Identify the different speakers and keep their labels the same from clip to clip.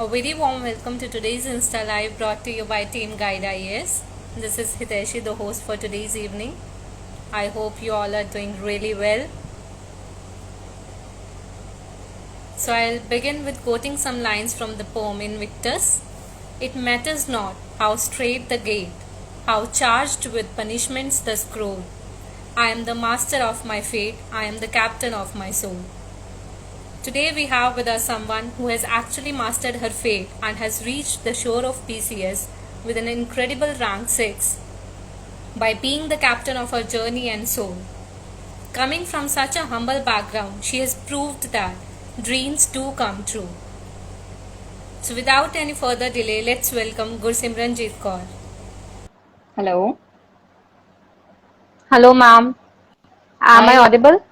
Speaker 1: A very warm welcome to today's Insta Live brought to you by Team Guide IAS. This is Hiteshi, the host for today's evening. I hope you all are doing really well. So I'll begin with quoting some lines from the poem Invictus. It matters not how straight the gate, how charged with punishments the scroll. I am the master of my fate, I am the captain of my soul. Today we have with us someone who has actually mastered her fate and has reached the shore of PCS with an incredible rank 6 by being the captain of her journey and soul. Coming from such a humble background, she has proved that dreams do come true. So without any further delay, let's welcome Gursimranjit Kaur.
Speaker 2: Hello.
Speaker 3: Hello, ma'am. Am I
Speaker 2: I,
Speaker 3: audible?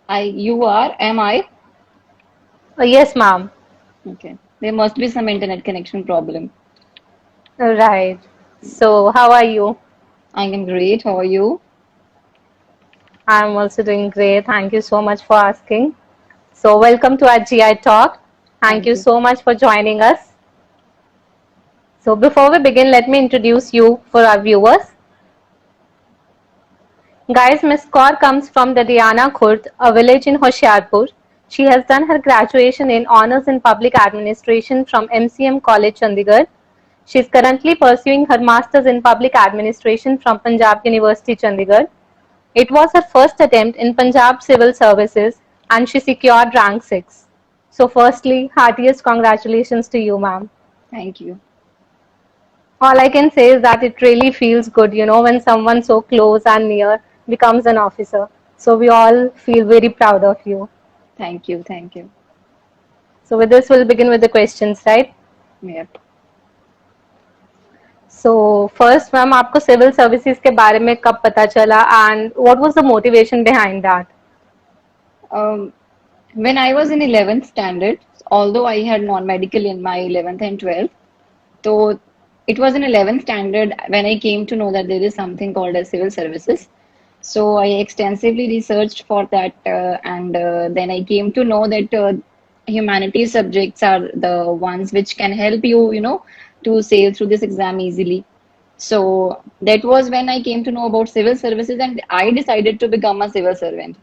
Speaker 2: you are, am I?
Speaker 3: Yes, ma'am.
Speaker 2: Okay. There must be some internet connection problem.
Speaker 3: Right. So, how are you?
Speaker 2: I am great. How are you?
Speaker 3: I'm also doing great. Thank you so much for asking. So, welcome to our GI Talk. Thank
Speaker 2: Thank
Speaker 3: you
Speaker 2: you.
Speaker 3: so much for joining us. So, before we begin, let me introduce you for our viewers. Guys, Miss Kaur comes from the Diana Khurd, a village in Hoshiarpur. She has done her graduation in Honours in Public Administration from MCM College, Chandigarh. She is currently pursuing her Masters in Public Administration from Punjab University, Chandigarh. It was her first attempt in Punjab Civil Services and she secured rank 6. So, firstly, heartiest congratulations to you, ma'am.
Speaker 2: Thank you.
Speaker 3: All I can say is that it really feels good, when someone so close and near becomes an officer. So, we all feel very proud of you.
Speaker 2: Thank you. Thank you.
Speaker 3: So, with this, we'll begin with the questions, right?
Speaker 2: Yep.
Speaker 3: So, first, ma'am आपको civil services के बारे में कब पता चला and what was the motivation behind that?
Speaker 2: Um, when I was in 11th standard, although I had non-medical in my 11th and 12th, so it was in 11th standard when I came to know that there is something called as civil services. So I extensively researched for that, and then I came to know that humanities subjects are the ones which can help you, to sail through this exam easily. So that was when I came to know about civil services, and I decided to become a civil servant.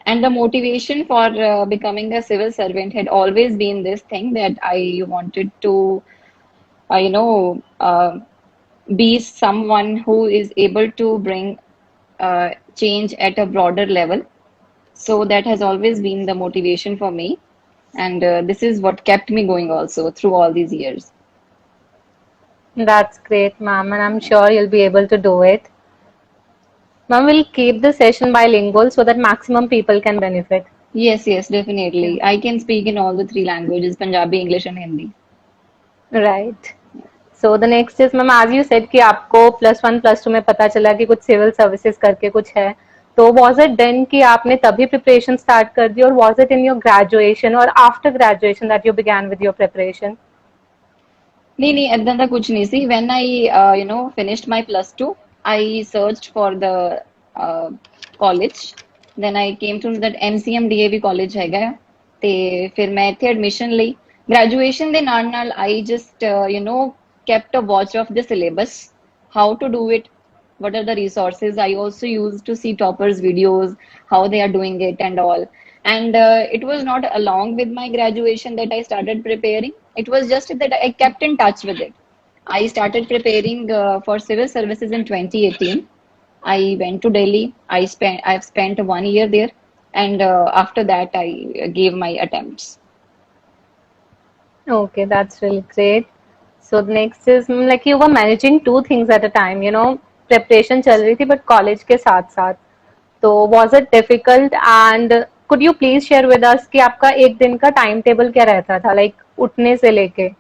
Speaker 2: And the motivation for becoming a civil servant had always been this thing that I wanted to, uh, you know, uh, be someone who is able to bring change at a broader level. So that has always been the motivation for me. And this is what kept me going also through all these years.
Speaker 3: That's great, ma'am, and I'm sure you'll be able to do it. Ma'am, we'll keep the session bilingual so that maximum people can benefit.
Speaker 2: Yes, yes,
Speaker 3: Yeah.
Speaker 2: definitely. I can speak in all the three languages, Punjabi, English, and Hindi.
Speaker 3: Right. So the next is, ma'am as you said कि आपको +1 +2 में पता चला कि कुछ civil services करके कुछ है, तो was it then कि आपने तभी प्रिपरेशन स्टार्ट कर दी और was it in your graduation or after graduation that you began with your preparation?
Speaker 2: नहीं नहीं ਏਦਾਂ ਦਾ ਕੁਝ ਨਹੀਂ ਸੀ when I finished my +2 I searched for the college then I came to know that MCM DAV college ਹੈਗਾ ਆ, ਤੇ ਫਿਰ ਮੈਂ ਇੱਥੇ ਐਡਮਿਸ਼ਨ ਲਈ graduation ਦੇ ਨਾਲ ਨਾਲ I just kept a watch of the syllabus, how to do it, what are the resources. I also used to see toppers videos, how they are doing it and all. And it was not along with my graduation that I started preparing. It was just that I kept in touch with it. I started preparing for civil services in 2018. I went to Delhi. I've spent 1 year there, and after that I gave my attempts.
Speaker 3: Okay, that's really great. So the next is like you were managing two things at a time, preparation चल रही थी but college के साथ साथ. तो was it difficult and could you please share with us कि आपका एक दिन का टाइम टेबल क्या रहता था, like उठने से लेके?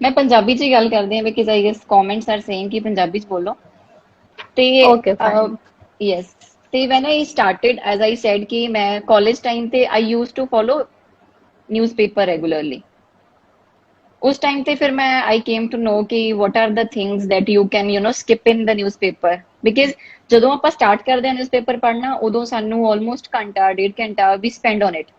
Speaker 2: मैं पंजाबी च ही गल करदी हां because I guess comments are saying कि पंजाबी च बोलो. ਤੇ
Speaker 3: Okay, fine.
Speaker 2: ਯੈਸ ਤੇ when I started as I said ਕਿ ਮੈਂ ਕਾਲਜ ਟਾਈਮ ਤੇ I used to follow newspaper regularly. ਉਸ ਟਾਈਮ ਤੇ ਫਿਰ ਮੈਂ I came to know ਕਿ what are the things that you can skip in the newspaper because ਜਦੋਂ ਆਪਾਂ ਸਟਾਰਟ ਕਰਦੇ ਹਾਂ ਨਿਊਜ਼ਪੇਪਰ ਪੜ੍ਹਨਾ ਉਦੋਂ ਸਾਨੂੰ ਆਲਮੋਸਟ ਘੰਟਾ 1.5 ਘੰਟਾ we spend on it.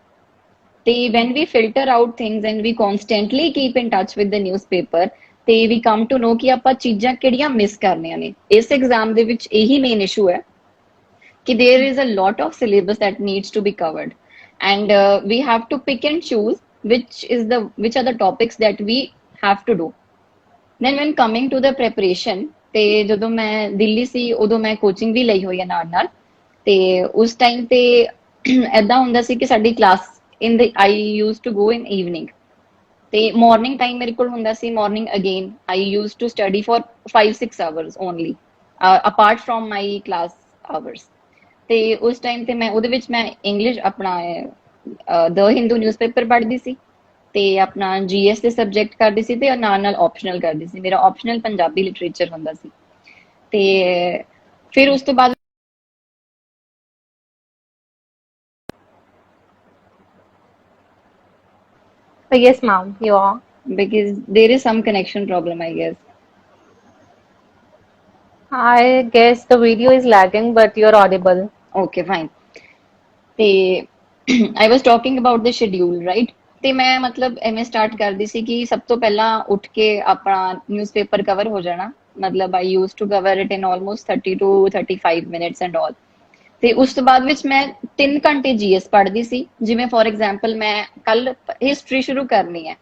Speaker 2: ਤੇ when we filter out things and we constantly keep in touch with the newspaper ਤੇ we come to know ਕਿ ਆਪਾਂ ਚੀਜ਼ਾਂ ਕਿਹੜੀਆਂ ਮਿਸ ਕਰਨੀਆਂ ਨੇ। ਇਸ ਐਗਜ਼ਾਮ ਦੇ ਵਿੱਚ ਇਹੀ ਮੇਨ ਇਸ਼ੂ ਹੈ ਕਿ there is a lot of syllabus that needs to be covered and we have to pick and choose which are the topics that we have to do. Then when coming to the preparation ਤੇ ਜਦੋਂ ਮੈਂ ਦਿੱਲੀ ਸੀ ਉਦੋਂ ਮੈਂ coaching ਵੀ ਲਈ ਹੋਈ ਹੈ ਨਾਲ ਨਾਲ ਤੇ ਉਸ ਟਾਈਮ ਤੇ ਏਦਾਂ ਹੁੰਦਾ ਸੀ ਕਿ ਸਾਡੀ class in the I use to go in evening ਤੇ ਮਾਰਨਿੰਗ ਟਾਈਮ ਮੇਰੇ ਕੋਲ ਹੁੰਦਾ ਸੀ morning again I use to study for 5-6 hours only apart from my class hours ਤੇ ਉਸ ਟਾਈਮ ਤੇ ਮੈਂ ਉਹਦੇ ਵਿੱਚ ਮੈਂ ਇੰਗਲਿਸ਼ ਆਪਣਾ ਦ ਹਿੰਦੂ ਨਿਊਜ਼ਪੇਪਰ ਪੜ੍ਹਦੀ ਸੀ ਤੇ ਆਪਣਾ ਜੀਐਸ ਦੇ ਸਬਜੈਕਟ ਕਰਦੀ ਸੀ ਤੇ ਨਾਲ ਨਾਲ ਆਪਸ਼ਨਲ ਕਰਦੀ ਸੀ। ਮੇਰਾ ਆਪਸ਼ਨਲ ਪੰਜਾਬੀ ਲਿਟਰੇਚਰ ਹੁੰਦਾ ਸੀ ਤੇ ਫਿਰ ਉਸ ਤੋਂ ਬਾਅਦ
Speaker 3: Yes, ma'am, you are.
Speaker 2: because there is some connection problem, I guess.
Speaker 3: I guess the video is lagging, but you're audible.
Speaker 2: Okay, fine. ਤੇ I was talking about the schedule, right? ਤੇ ਮੈਂ ਮਤਲਬ ਐਵੇਂ ਸਟਾਰਟ ਕਰਦੀ ਸੀ ਕਿ ਸਭ ਤੋਂ ਪਹਿਲਾਂ ਉੱਠ ਕੇ ਆਪਣਾ ਨਿਊਜ਼ਪੇਪਰ ਕਵਰ ਹੋ ਜਾਣਾ ਮਤਲਬ I used to cover it in almost 30 to 35 minutes and all ਤੇ ਉਸ ਤੋਂ ਬਾਅਦ ਵਿੱਚ ਮੈਂ 3 ਘੰਟੇ ਜੀਐਸ ਪੜ੍ਹਦੀ ਸੀ ਜਿਵੇਂ ਫੋਰ ਐਗਜ਼ਾਮਪਲ ਮੈਂ ਕੱਲ ਹਿਸਟਰੀ ਸ਼ੁਰੂ ਕਰਨੀ ਹੈ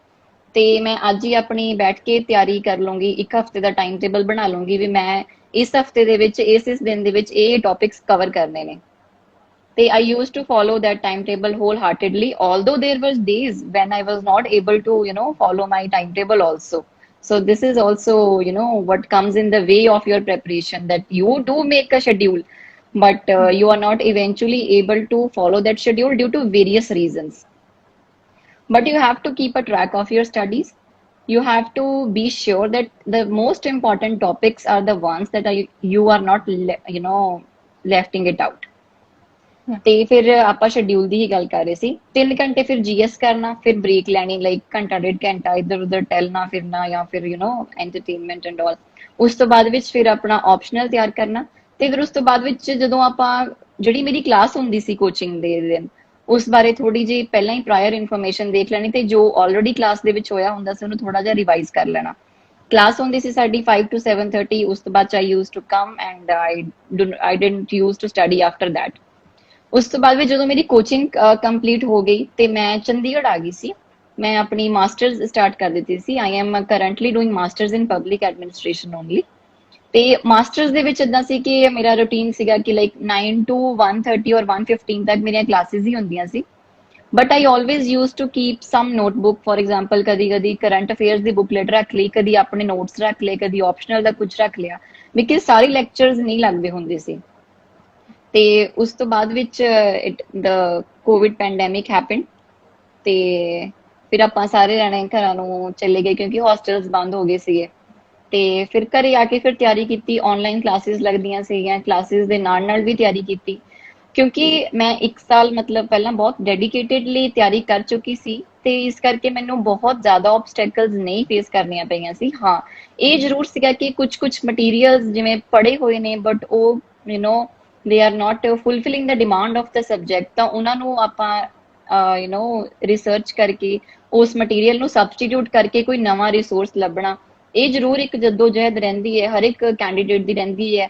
Speaker 2: ਤੇ ਮੈਂ ਅੱਜ ਹੀ ਆਪਣੀ ਬੈਠ ਕੇ ਤਿਆਰੀ ਕਰ ਲਵਾਂਗੀ ਇੱਕ ਹਫਤੇ ਦਾ ਟਾਈਮ ਟੇਬਲ ਬਣਾ ਲਵਾਂਗੀ ਵੀ ਮੈਂ ਇਸ ਹਫਤੇ ਦੇ ਵਿੱਚ ਇਸ ਦਿਨ ਦੇ ਵਿੱਚ ਇਹ ਟੌਪਿਕਸ ਕਵਰ ਕਰਨੇ ਨੇ they I used to follow that timetable wholeheartedly although there was days when I was not able to follow my timetable also. So this is also what comes in the way of your preparation that you do make a schedule but you are not eventually able to follow that schedule due to various reasons. But you have to keep a track of your studies. You have to be sure that the most important topics are the ones that you are not lefting it out. ਤੇ ਫਿਰ ਆਪਾਂ schedule ਦੀ ਹੀ ਗੱਲ ਕਰ ਰਹੇ ਸੀ 3 ਘੰਟੇ ਫਿਰ GS ਕਰਨਾ ਫਿਰ ਬ੍ਰੇਕ ਲੈਣੀ ਲਾਈਕ ਘੰਟਾ ਡੇਢ ਘੰਟਾ ਇੱਧਰ ਉੱਧਰ ਟਹਿਲਣਾ ਫਿਰਨਾ ਜਾਂ ਫਿਰ ਐਂਟਰਟੇਨਮੈਂਟ ਐਂਡ ਆਲ ਉਸ ਤੋਂ ਬਾਅਦ ਵਿੱਚ ਫਿਰ ਆਪਣਾ ਆਪਸ਼ਨਲ ਤਿਆਰ ਕਰਨਾ ਤੇ ਫਿਰ ਉਸ ਤੋਂ ਬਾਅਦ ਵਿੱਚ ਜਦੋਂ ਆਪਾਂ ਜਿਹੜੀ ਮੇਰੀ ਕਲਾਸ ਹੁੰਦੀ ਸੀ ਕੋਚਿੰਗ ਦੇ ਦਿਨ ਉਸ ਬਾਰੇ ਥੋੜੀ ਜਿਹੀ ਪਹਿਲਾਂ ਹੀ ਪ੍ਰਾਇਰ ਇਨਫੋਰਮੇਸ਼ਨ ਦੇਖ ਲੈਣੀ ਤੇ ਜੋ ਆਲਰੇਡੀ ਕਲਾਸ ਦੇ ਵਿੱਚ ਹੋਇਆ ਹੁੰਦਾ ਸੀ ਉਹਨੂੰ ਥੋੜਾ ਜਿਹਾ ਰਿਵਾਈਜ਼ ਕਰ ਲੈਣਾ ਕਲਾਸ ਹੁੰਦੀ ਸੀ ਸਾਡੀ 5 to 7:30 ਉਸ ਤੋਂ ਬਾਅਦ I used to come and I didn't used to study after that. ਉਸ ਤੋਂ ਬਾਅਦ ਵੀ ਜਦੋਂ ਮੇਰੀ ਕੋਚਿੰਗ ਕੰਪਲੀਟ ਹੋ ਗਈ ਤੇ ਮੈਂ ਚੰਡੀਗੜ੍ਹ ਆ ਗਈ ਸੀ ਮੈਂ ਆਪਣੀ ਮਾਸਟਰਸ ਸਟਾਰਟ ਕਰ ਦਿੱਤੀ ਸੀ I am currently doing masters in public administration only ਤੇ ਮਾਸਟਰਸ ਦੇ ਵਿੱਚ ਇਦਾਂ ਸੀ ਕਿ ਮੇਰਾ ਰੂਟੀਨ ਸੀਗਾ ਕਿ ਲਾਈਕ 9 to 1:30 or 1:15 ਤੱਕ ਮੇਰੀਆਂ ਕਲਾਸਿਸ ਹੀ ਹੁੰਦੀਆਂ ਸੀ but I always used to keep some notebook for example ਕਦੀ ਕਦੀ ਕਰੰਟ ਅਫੇਅਰਸ ਦੀ ਬੁਕਲੇਟ ਰੱਖ ਲਈ ਕਦੀ ਆਪਣੇ ਨੋਟਸ ਰੱਖ ਲਏ ਕਦੀ ਆਪਸ਼ਨਲ ਦਾ ਕੁਝ ਰੱਖ ਲਿਆ ਬਿਕਾਜ਼ ਸਾਰੇ ਲੈਕਚਰਸ ਨਹੀਂ ਲੱਗਦੇ ਹੁੰਦੇ ਸੀ ਤੇ ਉਸ ਤੋਂ ਬਾਅਦ ਵਿੱਚ the COVID pandemic happened ਤੇ ਫਿਰ ਆਪਾਂ ਸਾਰੇ ਜਾਣੇ ਘਰਾਂ ਨੂੰ ਚਲੇ ਗਏ ਕਿਉਂਕਿ ਹੌਸਟਲਸ ਬੰਦ ਹੋ ਗਏ ਸੀਗੇ ਤੇ ਫਿਰ ਘਰੇ ਆ ਕੇ ਫਿਰ ਤਿਆਰੀ ਕੀਤੀ ਆਨਲਾਈਨ ਕਲਾਸਿਸ ਲੱਗਦੀਆਂ ਸੀਗੀਆਂ ਕਲਾਸਿਸ ਦੇ ਨਾਲ ਨਾਲ ਵੀ ਤਿਆਰੀ ਕੀਤੀ ਕਿਉਂਕਿ ਮੈਂ 1 ਸਾਲ ਮਤਲਬ ਪਹਿਲਾਂ ਬਹੁਤ ਡੈਡੀਕੇਟਿਡਲੀ ਤਿਆਰੀ ਕਰ ਚੁੱਕੀ ਸੀ ਤੇ ਇਸ ਕਰਕੇ ਮੈਨੂੰ ਬਹੁਤ ਜ਼ਿਆਦਾ ਆਬਸਟੈਕਲਸ ਨਹੀਂ ਫੇਸ ਕਰਨੀਆਂ ਪਈਆਂ ਸੀ ਹਾਂ ਇਹ ਜ਼ਰੂਰ ਸੀਗਾ ਕਿ ਕੁਝ ਮਟੀਰੀਅਲਸ ਜਿਵੇਂ ਪੜੇ ਹੋਏ ਨੇ ਬਟ ਉਹ they are not fulfilling the demand of the subject ਤਾਂ ਉਹਨਾਂ ਨੂੰ ਆਪਾਂ ਰਿਸਰਚ ਕਰਕੇ ਉਸ ਮਟੀਰੀਅਲ ਨੂੰ ਸਬਸਟੀਟਿਊਟ ਕਰਕੇ ਕੋਈ ਨਵਾਂ ਰਿਸੋਰਸ ਲੱਭਣਾ ਇਹ ਜ਼ਰੂਰ ਇੱਕ ਜਦੋਜਹਿਦ ਰਹਿੰਦੀ ਹੈ ਹਰ ਇੱਕ ਕੈਂਡੀਡੇਟ ਦੀ ਰਹਿੰਦੀ ਹੈ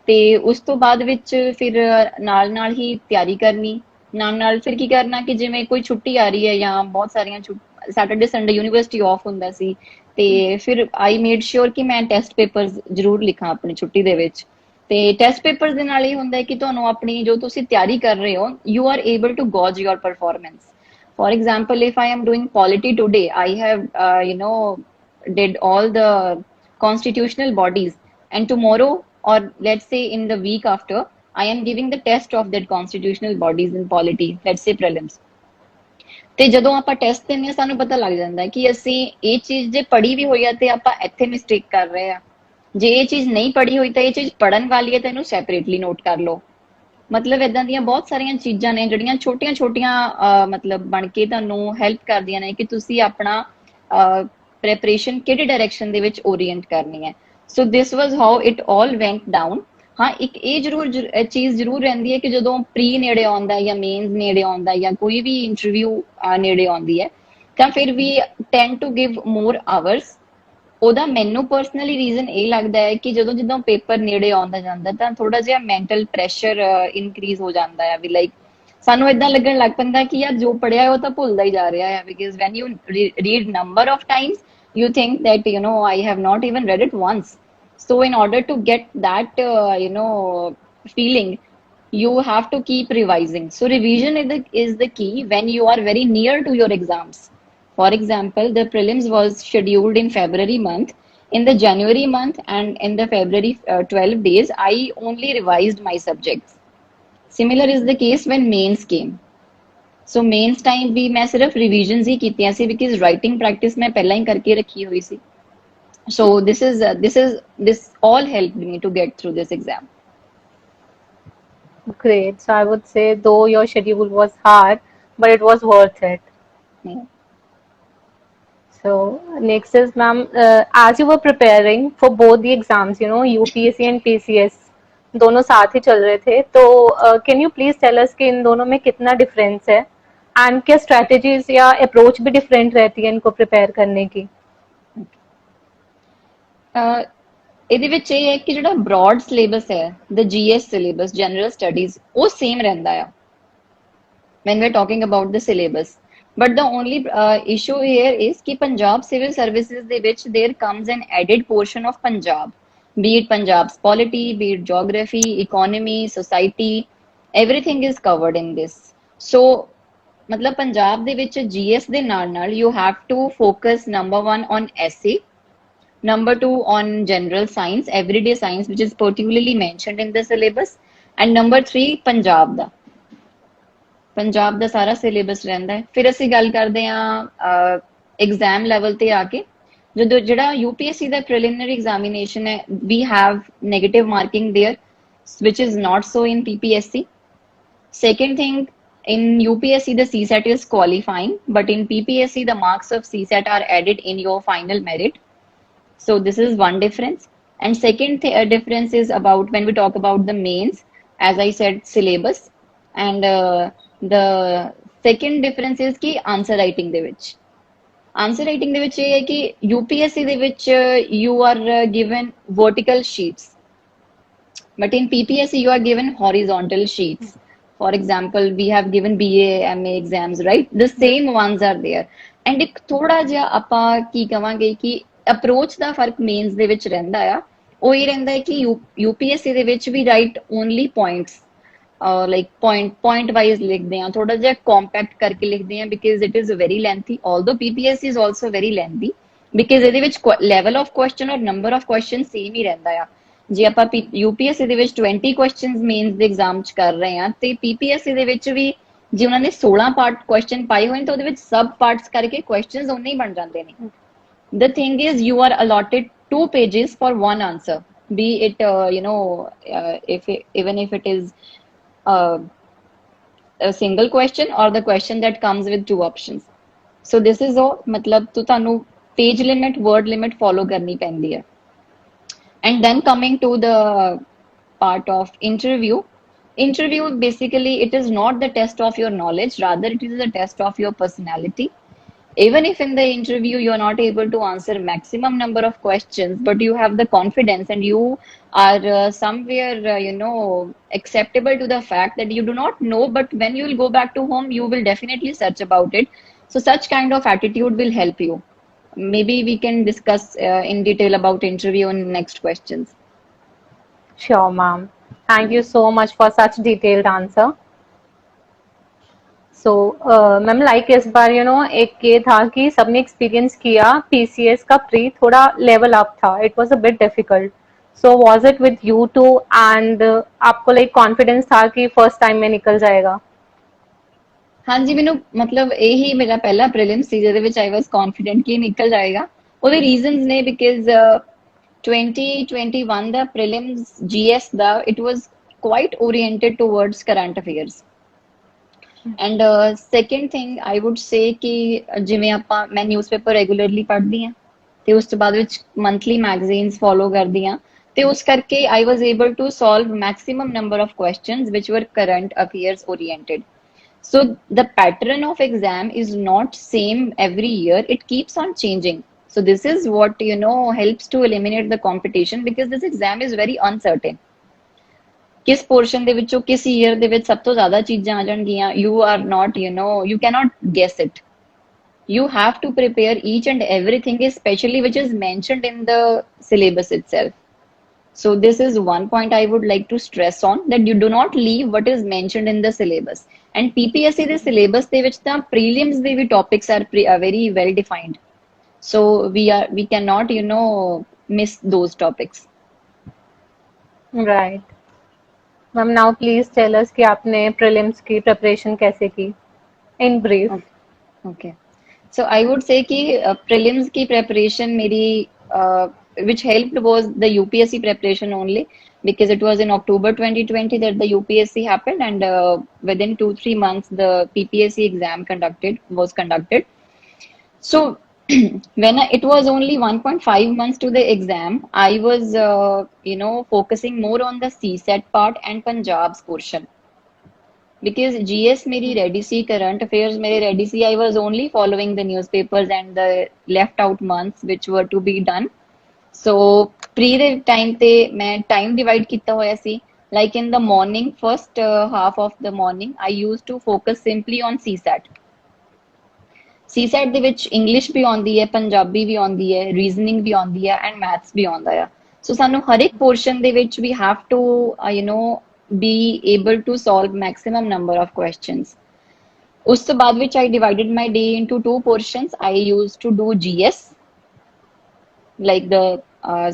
Speaker 2: ਤੇ ਉਸ ਤੋਂ ਬਾਅਦ ਵਿੱਚ ਫਿਰ ਨਾਲ ਹੀ ਤਿਆਰੀ ਕਰਨੀ ਨਾਲ ਫਿਰ ਕੀ ਕਰਨਾ ਕਿ ਜਿਵੇਂ ਕੋਈ ਛੁੱਟੀ ਆ ਰਹੀ ਹੈ ਜਾਂ ਬਹੁਤ ਸਾਰੀਆਂ ਸੈਟਰਡੇ ਸੰਡੇ ਯੂਨੀਵਰਸਿਟੀ ਆਫ ਹੁੰਦਾ ਸੀ ਤੇ ਫਿਰ ਆਈ ਮੇਡ ਸ਼ੋਰ ਕਿ ਮੈਂ ਟੈਸਟ ਪੇਪਰਸ ਜ਼ਰੂਰ ਲਿਖਾਂ ਆਪਣੀ ਛੁੱਟੀ ਦੇ ਵਿੱਚ ਤੇ ਟੈਸਟ ਪੇਪਰਸ ਦੇ ਨਾਲ ਇਹ ਹੁੰਦਾ ਹੈ ਕਿ ਤੁਹਾਨੂੰ ਆਪਣੀ ਜੋ ਤੁਸੀਂ ਤਿਆਰੀ ਕਰ ਰਹੇ ਹੋ you are able to gauge your performance for example if I am doing polity today I have did all the constitutional bodies and tomorrow or let's say in the week after I am giving the test of that constitutional bodies in polity let's say prelims ਤੇ ਜਦੋਂ ਆਪਾਂ test ਦਿੰਦੇ ਹਾਂ ਸਾਨੂੰ ਪਤਾ ਲੱਗ ਜਾਂਦਾ ਕਿ ਅਸੀਂ ਇਹ ਚੀਜ਼ ਜੇ ਪੜ੍ਹੀ ਵੀ ਹੋਈ ਆ ਤੇ ਆਪਾਂ ਇੱਥੇ ਮਿਸਟੇਕ ਕਰ ਰਹੇ ਆ ਜੇ ਇਹ ਚੀਜ਼ ਨਹੀਂ ਪੜ੍ਹੀ ਹੋਈ ਤਾਂ ਇਹ ਚੀਜ਼ ਪੜ੍ਹਨ ਵਾਲੀ ਹੈ ਤਾਂ ਇਹਨੂੰ ਸੈਪਰੇਟਲੀ ਨੋਟ ਕਰ ਲਓ ਮਤਲਬ ਇਦਾਂ ਦੀਆਂ ਬਹੁਤ ਸਾਰੀਆਂ ਚੀਜ਼ਾਂ ਨੇ ਜਿਹੜੀਆਂ ਛੋਟੀਆਂ ਮਤਲਬ ਬਣ ਕੇ ਤੁਹਾਨੂੰ ਹੈਲਪ ਕਰਦੀਆਂ ਨੇ ਕਿ ਤੁਸੀਂ ਆਪਣਾ ਪ੍ਰੈਪਰੇਸ਼ਨ ਕਿਹੜੀ ਡਾਇਰੈਕਸ਼ਨ ਦੇ ਵਿੱਚ ਓਰੀਐਂਟ ਕਰਨੀ ਹੈ so this was how it all went down ਹਾਂ ਇੱਕ ਇਹ ਚੀਜ਼ ਜ਼ਰੂਰ ਰਹਿੰਦੀ ਹੈ ਕਿ ਜਦੋਂ ਪ੍ਰੀ ਨੇੜੇ ਆਉਂਦਾ ਜਾਂ ਮੇਨਸ ਨੇੜੇ ਆਉਂਦਾ ਜਾਂ ਕੋਈ ਵੀ ਇੰਟਰਵਿਊ ਨੇੜੇ ਆਉਂਦੀ ਹੈ ਤਾਂ ਫਿਰ ਵੀ tend to give more hours. ਉਹਦਾ ਮੈਨੂੰ ਪਰਸਨਲੀ ਰੀਜ਼ਨ ਇਹ ਲੱਗਦਾ ਹੈ ਕਿ ਜਦੋਂ ਜਦੋਂ ਪੇਪਰ ਨੇੜੇ ਆਉਂਦਾ ਜਾਂਦਾ ਤਾਂ ਥੋੜਾ ਜਿਹਾ ਮੈਂਟਲ ਪ੍ਰੈਸ਼ਰ ਇਨਕਰੀਜ਼ ਹੋ ਜਾਂਦਾ ਹੈ ਵੀ ਲਾਈਕ ਸਾਨੂੰ ਇਦਾਂ ਲੱਗਣ ਲੱਗ ਪੈਂਦਾ ਕਿ ਯਾਰ ਜੋ ਪੜਿਆ ਉਹ ਤਾਂ ਭੁੱਲਦਾ ਹੀ ਜਾ ਰਿਹਾ ਹੈ because when you read number of Times you think that I have not even read it once. So in order to get that feeling, you have to keep revising. So revision is the key when you are very near to your exams. For example, the prelims was scheduled in February month. In the January month and in the February 12 days, I only revised my subjects. Similar is the case when mains came. So mains time ਵੀ ਮੈਂ ਸਿਰਫ ਰਿਵੀਜ਼ਨਸ ਹੀ ਕੀਤੀਆਂ ਸੀ because writing practice ਮੈਂ ਪਹਿਲਾਂ ਹੀ ਕਰਕੇ ਰੱਖੀ ਹੋਈ ਸੀ। ਸੋ this all helped me to get through this exam.
Speaker 3: Great. So I would say though your schedule was hard, but it was worth it.
Speaker 2: Yeah.
Speaker 3: So next is ma'am, as you were preparing for both the exams, UPSC and PCS, दोनों साथ ही चल रहे थे, तो can you please tell us कि इन दोनों में कितना डिफरेंस है एंड क्या स्ट्रेटजीज या अप्रोच भी डिफरेंट रहती है इनको प्रिपेयर करने की?
Speaker 2: ਇਹਦੇ ਵਿੱਚ ਇਹ ਹੈ ਕਿ ਜਿਹੜਾ ਬ੍ਰੌਡ ਸਿਲੇਬਸ ਹੈ ਦ GS ਸਿਲੇਬਸ ਜਨਰਲ ਸਟੱਡੀਜ਼ ਉਹ ਸੇਮ ਰਹਿੰਦਾ ਆ when we're talking about the syllabus. But the only issue here is कि Punjab civil services ਦੇ ਵਿੱਚ there comes an added portion of Punjab, be it Punjab's polity, be it geography, economy, society, everything is covered in this. So मतलब पंजाब ਦੇ ਵਿੱਚ GS ਦੇ ਨਾਲ you have to focus number 1 on essay, number 2 on general science, everyday science which is particularly mentioned in the syllabus, and number 3 Punjab ਦਾ ਪੰਜਾਬ ਦਾ ਸਾਰਾ syllabus ਰਹਿੰਦਾ ਹੈ। ਫਿਰ ਅਸੀਂ ਗੱਲ ਕਰਦੇ ਹਾਂ ਐਗਜ਼ਾਮ ਲੈਵਲ ਤੇ ਆ ਕੇ ਜਦੋਂ ਜਿਹੜਾ UPSC ਦਾ ਪ੍ਰੀਲਿਮਿਨਰੀ ਐਗਜ਼ਾਮੀਨੇਸ਼ਨ ਹੈ we have negative marking there which is not so in PPSC. Second thing, in UPSC the CSAT is qualifying, but in PPSC the marks of CSAT are added in your final merit. So this is one difference. And second difference is about when we talk about the mains, as I said, syllabus, and the second difference is कि answer writing ਦੇ ਵਿੱਚ answer writing ਦੇ ਵਿੱਚ ਇਹ ਹੈ कि UPSC ਦੇ ਵਿੱਚ you are given vertical sheets, but in PPSC you are given horizontal sheets. For example, we have given BA MA exams, right? The same ones are there. And ਇੱਕ ਥੋੜਾ ਜਿਹਾ ਆਪਾਂ ਕੀ ਕਵਾਂਗੇ ਕਿ ਅਪਰੋਚ ਦਾ ਫਰਕ ਮੇਨਸ ਦੇ ਵਿੱਚ ਰਹਿੰਦਾ ਆ ਉਹ ਇਹ ਰਹਿੰਦਾ ਹੈ ਕਿ UPSC ਦੇ ਵਿੱਚ ਵੀ write only points like point wise लिखते हैं थोड़ा जा compact करके लिखते हैं because it is very lengthy, although PPSC is also very lengthy because ਇਹਦੇ ਵਿੱਚ level of question और number of questions same ਹੀ ਰਹਿੰਦਾ ਆ। ਜੇ ਆਪਾਂ UPSC ਦੇ ਵਿੱਚ 20 questions mains ਦੇ exam ਚ ਕਰ ਰਹੇ ਹਾਂ ਤੇ PPSC ਦੇ ਵਿੱਚ ਵੀ ਜੇ ਉਹਨਾਂ ਨੇ 16 part question ਪਾਏ ਹੋਏ ਤਾਂ ਉਹਦੇ ਵਿੱਚ sub parts ਕਰਕੇ questions ਉਹਨੇ ਹੀ ਬਣ ਜਾਂਦੇ ਨੇ। The thing is you are allotted 2 pages for one answer, be it even if it is a single question or the question that comes with 2 options. So this is all मतलब तो ਤੁਹਾਨੂੰ page limit word limit follow करनी पैंदी है। And then coming to the part of interview basically it is not the test of your knowledge, rather it is a test of your personality. Even if in the interview you are not able to answer maximum number of questions, but you have the confidence and you are somewhere acceptable to the fact that you do not know, but when you will go back to home you will definitely search about it. So such kind of attitude will help you. Maybe we can discuss in detail about interview in next questions.
Speaker 3: Sure ma'am, thank you so much for such detailed answer. So ma'am like इस बार एक ये था कि सबने experience किया PCS का pre थोड़ा level up था, it was a bit difficult, so was it with you too and आपको लाइक कॉन्फिडेंस था कि फर्स्ट टाइम में निकल जाएगा?
Speaker 2: हाँ जी, ਮੈਨੂੰ ਮਤਲਬ ਇਹੀ ਮੇਰਾ ਪਹਿਲਾ ਪ੍ਰੀਲਿਮ ਸੀ ਜਿਹਦੇ ਵਿੱਚ ਆਈ ਵਾਸ ਕੌਨਫੀਡੈਂਟ ਕਿ ਨਿਕਲ ਜਾਏਗਾ। ਉਹਦੇ ਰੀਜ਼ਨਸ ਨੇ ਬਿਕਾਜ਼ 2021 ਦਾ ਪ੍ਰੀਲਿਮਸ GS ਦਾ it was quite oriented towards current affairs. And second thing I would say ਕਿ ਜਿਵੇਂ ਮੈਂ ਨਿਊਜ਼ਪੇਪਰ ਰੈਗੂਲਰਲੀ ਪੜ੍ਹਦੀ ਹਾਂ ਤੇ ਉਸ ਤੋਂ ਬਾਅਦ ਵਿੱਚ ਮੰਥਲੀ ਮੈਗਜ਼ੀਨਸ ਫੋਲੋ ਕਰਦੀ ਹਾਂ ਤੇ ਉਸ ਕਰਕੇ I was able to solve maximum number of questions which were current affairs oriented. So the pattern of exam is not same every year. It keeps on changing. So this is what helps to eliminate the competition because this exam is very uncertain. ਕਿਸ portion ਦੇ ਵਿੱਚੋਂ ਕਿਸ year ਦੇ ਵਿੱਚ ਸਭ ਤੋਂ ਜ਼ਿਆਦਾ ਚੀਜ਼ਾਂ ਆ ਜਾਣਗੀਆਂ you are not you cannot gas it you have to prepare each and everything especially which is mentioned in the syllabus itself. So this is one point I would like to stress on, that you do not leave what is mentioned in the syllabus. And PPSC the syllabus ਦੇ ਵਿੱਚ ਤਾਂ prelims ਦੇ ਵੀ topics are very well defined. So we cannot miss those topics.
Speaker 3: Right. Ma'am, now please tell us कि आपने prelims की preparation कैसे की? In brief.
Speaker 2: Okay. So I would say कि prelims की preparation मेरी which helped was the UPSC preparation only because it was in October 2020 that the UPSC happened, and within 2-3 months the PPSC exam was conducted. So when it was only 1.5 months to the exam, I was focusing more on the CSET part and Punjab's portion. Because GS मेरी ready सी, current affairs मेरे ready C, I was only following the newspapers and the left out months which were to be done. So pre ਦੇ time ਤੇ मैं time divide ਕੀਤਾ ਹੋਇਆ ਸੀ. Like in the morning, first half of the morning, I used to focus simply on CSAT. CSAT ਦੇ ਵਿੱਚ English ਵੀ ਆਉਂਦੀ ਹੈ, ਪੰਜਾਬੀ ਵੀ ਆਉਂਦੀ ਹੈ, reasoning ਵੀ ਆਉਂਦੀ ਹੈ and maths ਵੀ ਆਉਂਦਾ ਹੈ. So ਸਾਨੂੰ ਹਰ ਇੱਕ portion ਦੇ ਵਿੱਚ we have to be able to solve maximum number of questions. ਉਸ ਤੋਂ ਬਾਅਦ ਵਿੱਚ I divided my day into 2 portions. I used to do GS, like the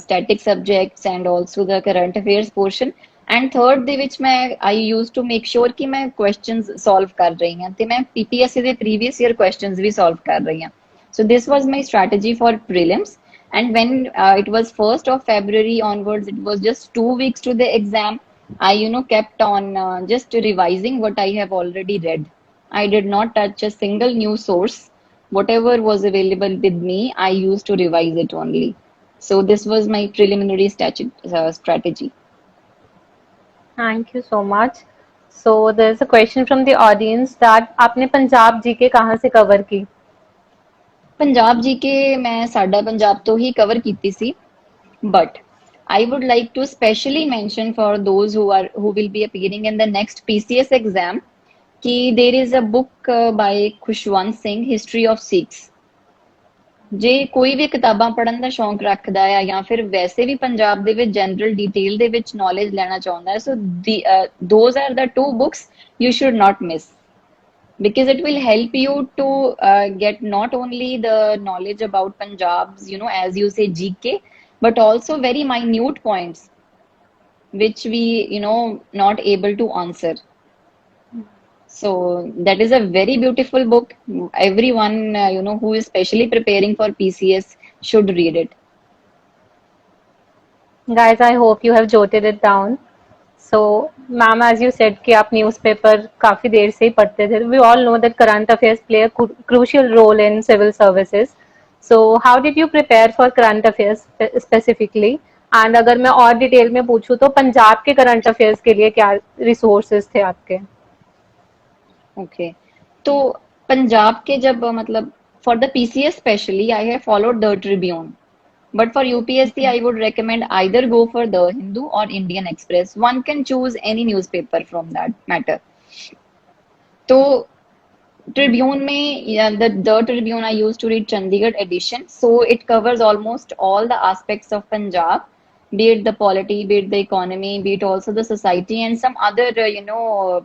Speaker 2: static subjects and also the current affairs portion. And third ਦੇ ਵਿੱਚ ਮੈਂ I used to make sure ਕਿ ਮੈਂ questions solve ਕਰ ਰਹੀ ਹਾਂ ਤੇ ਮੈਂ PPSC ਦੇ previous year questions ਵੀ solve ਕਰ ਰਹੀ ਹਾਂ. So this was my strategy for prelims. And when it was 1st of February onwards, it was just 2 weeks to the exam. I kept on just revising what I have already read. I did not touch a single new source. Whatever was available with me, I used to revise it only. So this was my preliminary strategy.
Speaker 3: Thank you so much. So there's a question from the audience that आपने Punjab GK कहाँ से cover की?
Speaker 2: Punjab GK ਮੈਂ ਸਾਡਾ ਪੰਜਾਬ ਤੋਂ ਹੀ cover ਕੀਤੀ ਸੀ, but I would like to specially mention for those who will be appearing in the next PCS exam कि there is a book by Khushwant Singh, History of Sikhs. ਜੇ ਕੋਈ ਵੀ ਕਿਤਾਬਾਂ ਪੜ੍ਹਨ ਦਾ ਸ਼ੌਂਕ ਰੱਖਦਾ ਹੈ ਜਾਂ ਫਿਰ ਵੈਸੇ ਵੀ ਪੰਜਾਬ ਦੇ ਵਿੱਚ ਜਨਰਲ ਡਿਟੇਲ ਦੇ ਵਿੱਚ ਨੌਲੇਜ ਲੈਣਾ ਚਾਹੁੰਦਾ ਹੈ, ਸੋ those are the 2 books you should not miss, because it will help you to get not only the knowledge about Punjab's, as you say, GK, but also very minute points which we not able to answer. So that is a very beautiful book. Everyone who is specially preparing for PCS should read it.
Speaker 3: Guys, I hope you have jotted it down. So ma'am, as you said कि आप newspaper काफी देर से ही पढ़ते थे. We all know that current affairs play a crucial role in civil services. So how did you prepare for current affairs specifically? And अगर मैं और detail में पूछूं तो पंजाब के current affairs के लिए क्या resources थे आपके?
Speaker 2: Okay, तो पंजाब के जब मतलब for the PCS specially, I have followed the Tribune. But for UPSC, I would recommend either go for the Hindu or Indian Express. One can choose any newspaper from that matter. So Tribune में the Tribune I used to read Chandigarh edition. So it covers almost all the aspects of Punjab, be it the polity, be it the economy, be it also the society, and some other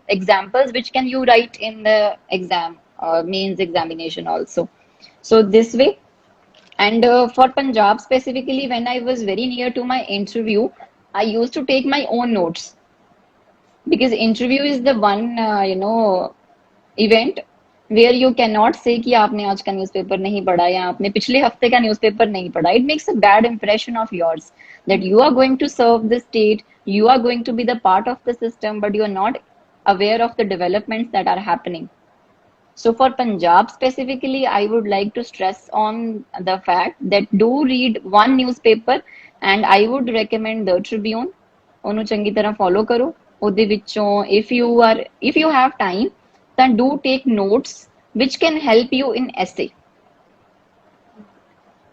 Speaker 2: examples which can you write in the exam, means examination also. So this way. And for Punjab specifically, when I was very near to my interview, I used to take my own notes, because interview is the one event where you cannot say कि आपने आज का newspaper नहीं पढ़ा या आपने पिछले हफ्ते का न्यूज़पेपर नहीं पढ़ा. It makes a bad impression of yours that you are going to serve the state, you are going to be the part of the system, but you are not aware of the developments that are happening. So for Punjab specifically, I would like to stress on the fact that do read one newspaper and I wood recommend the Tribune, ਉਹਨੂੰ ਚੰਗੀ ਤਰ੍ਹਾਂ follow ਕਰੋ। ਉਹਦੇ ਵਿੱਚੋਂ if you have time ਤਾਂ do take notes which can help you in essay.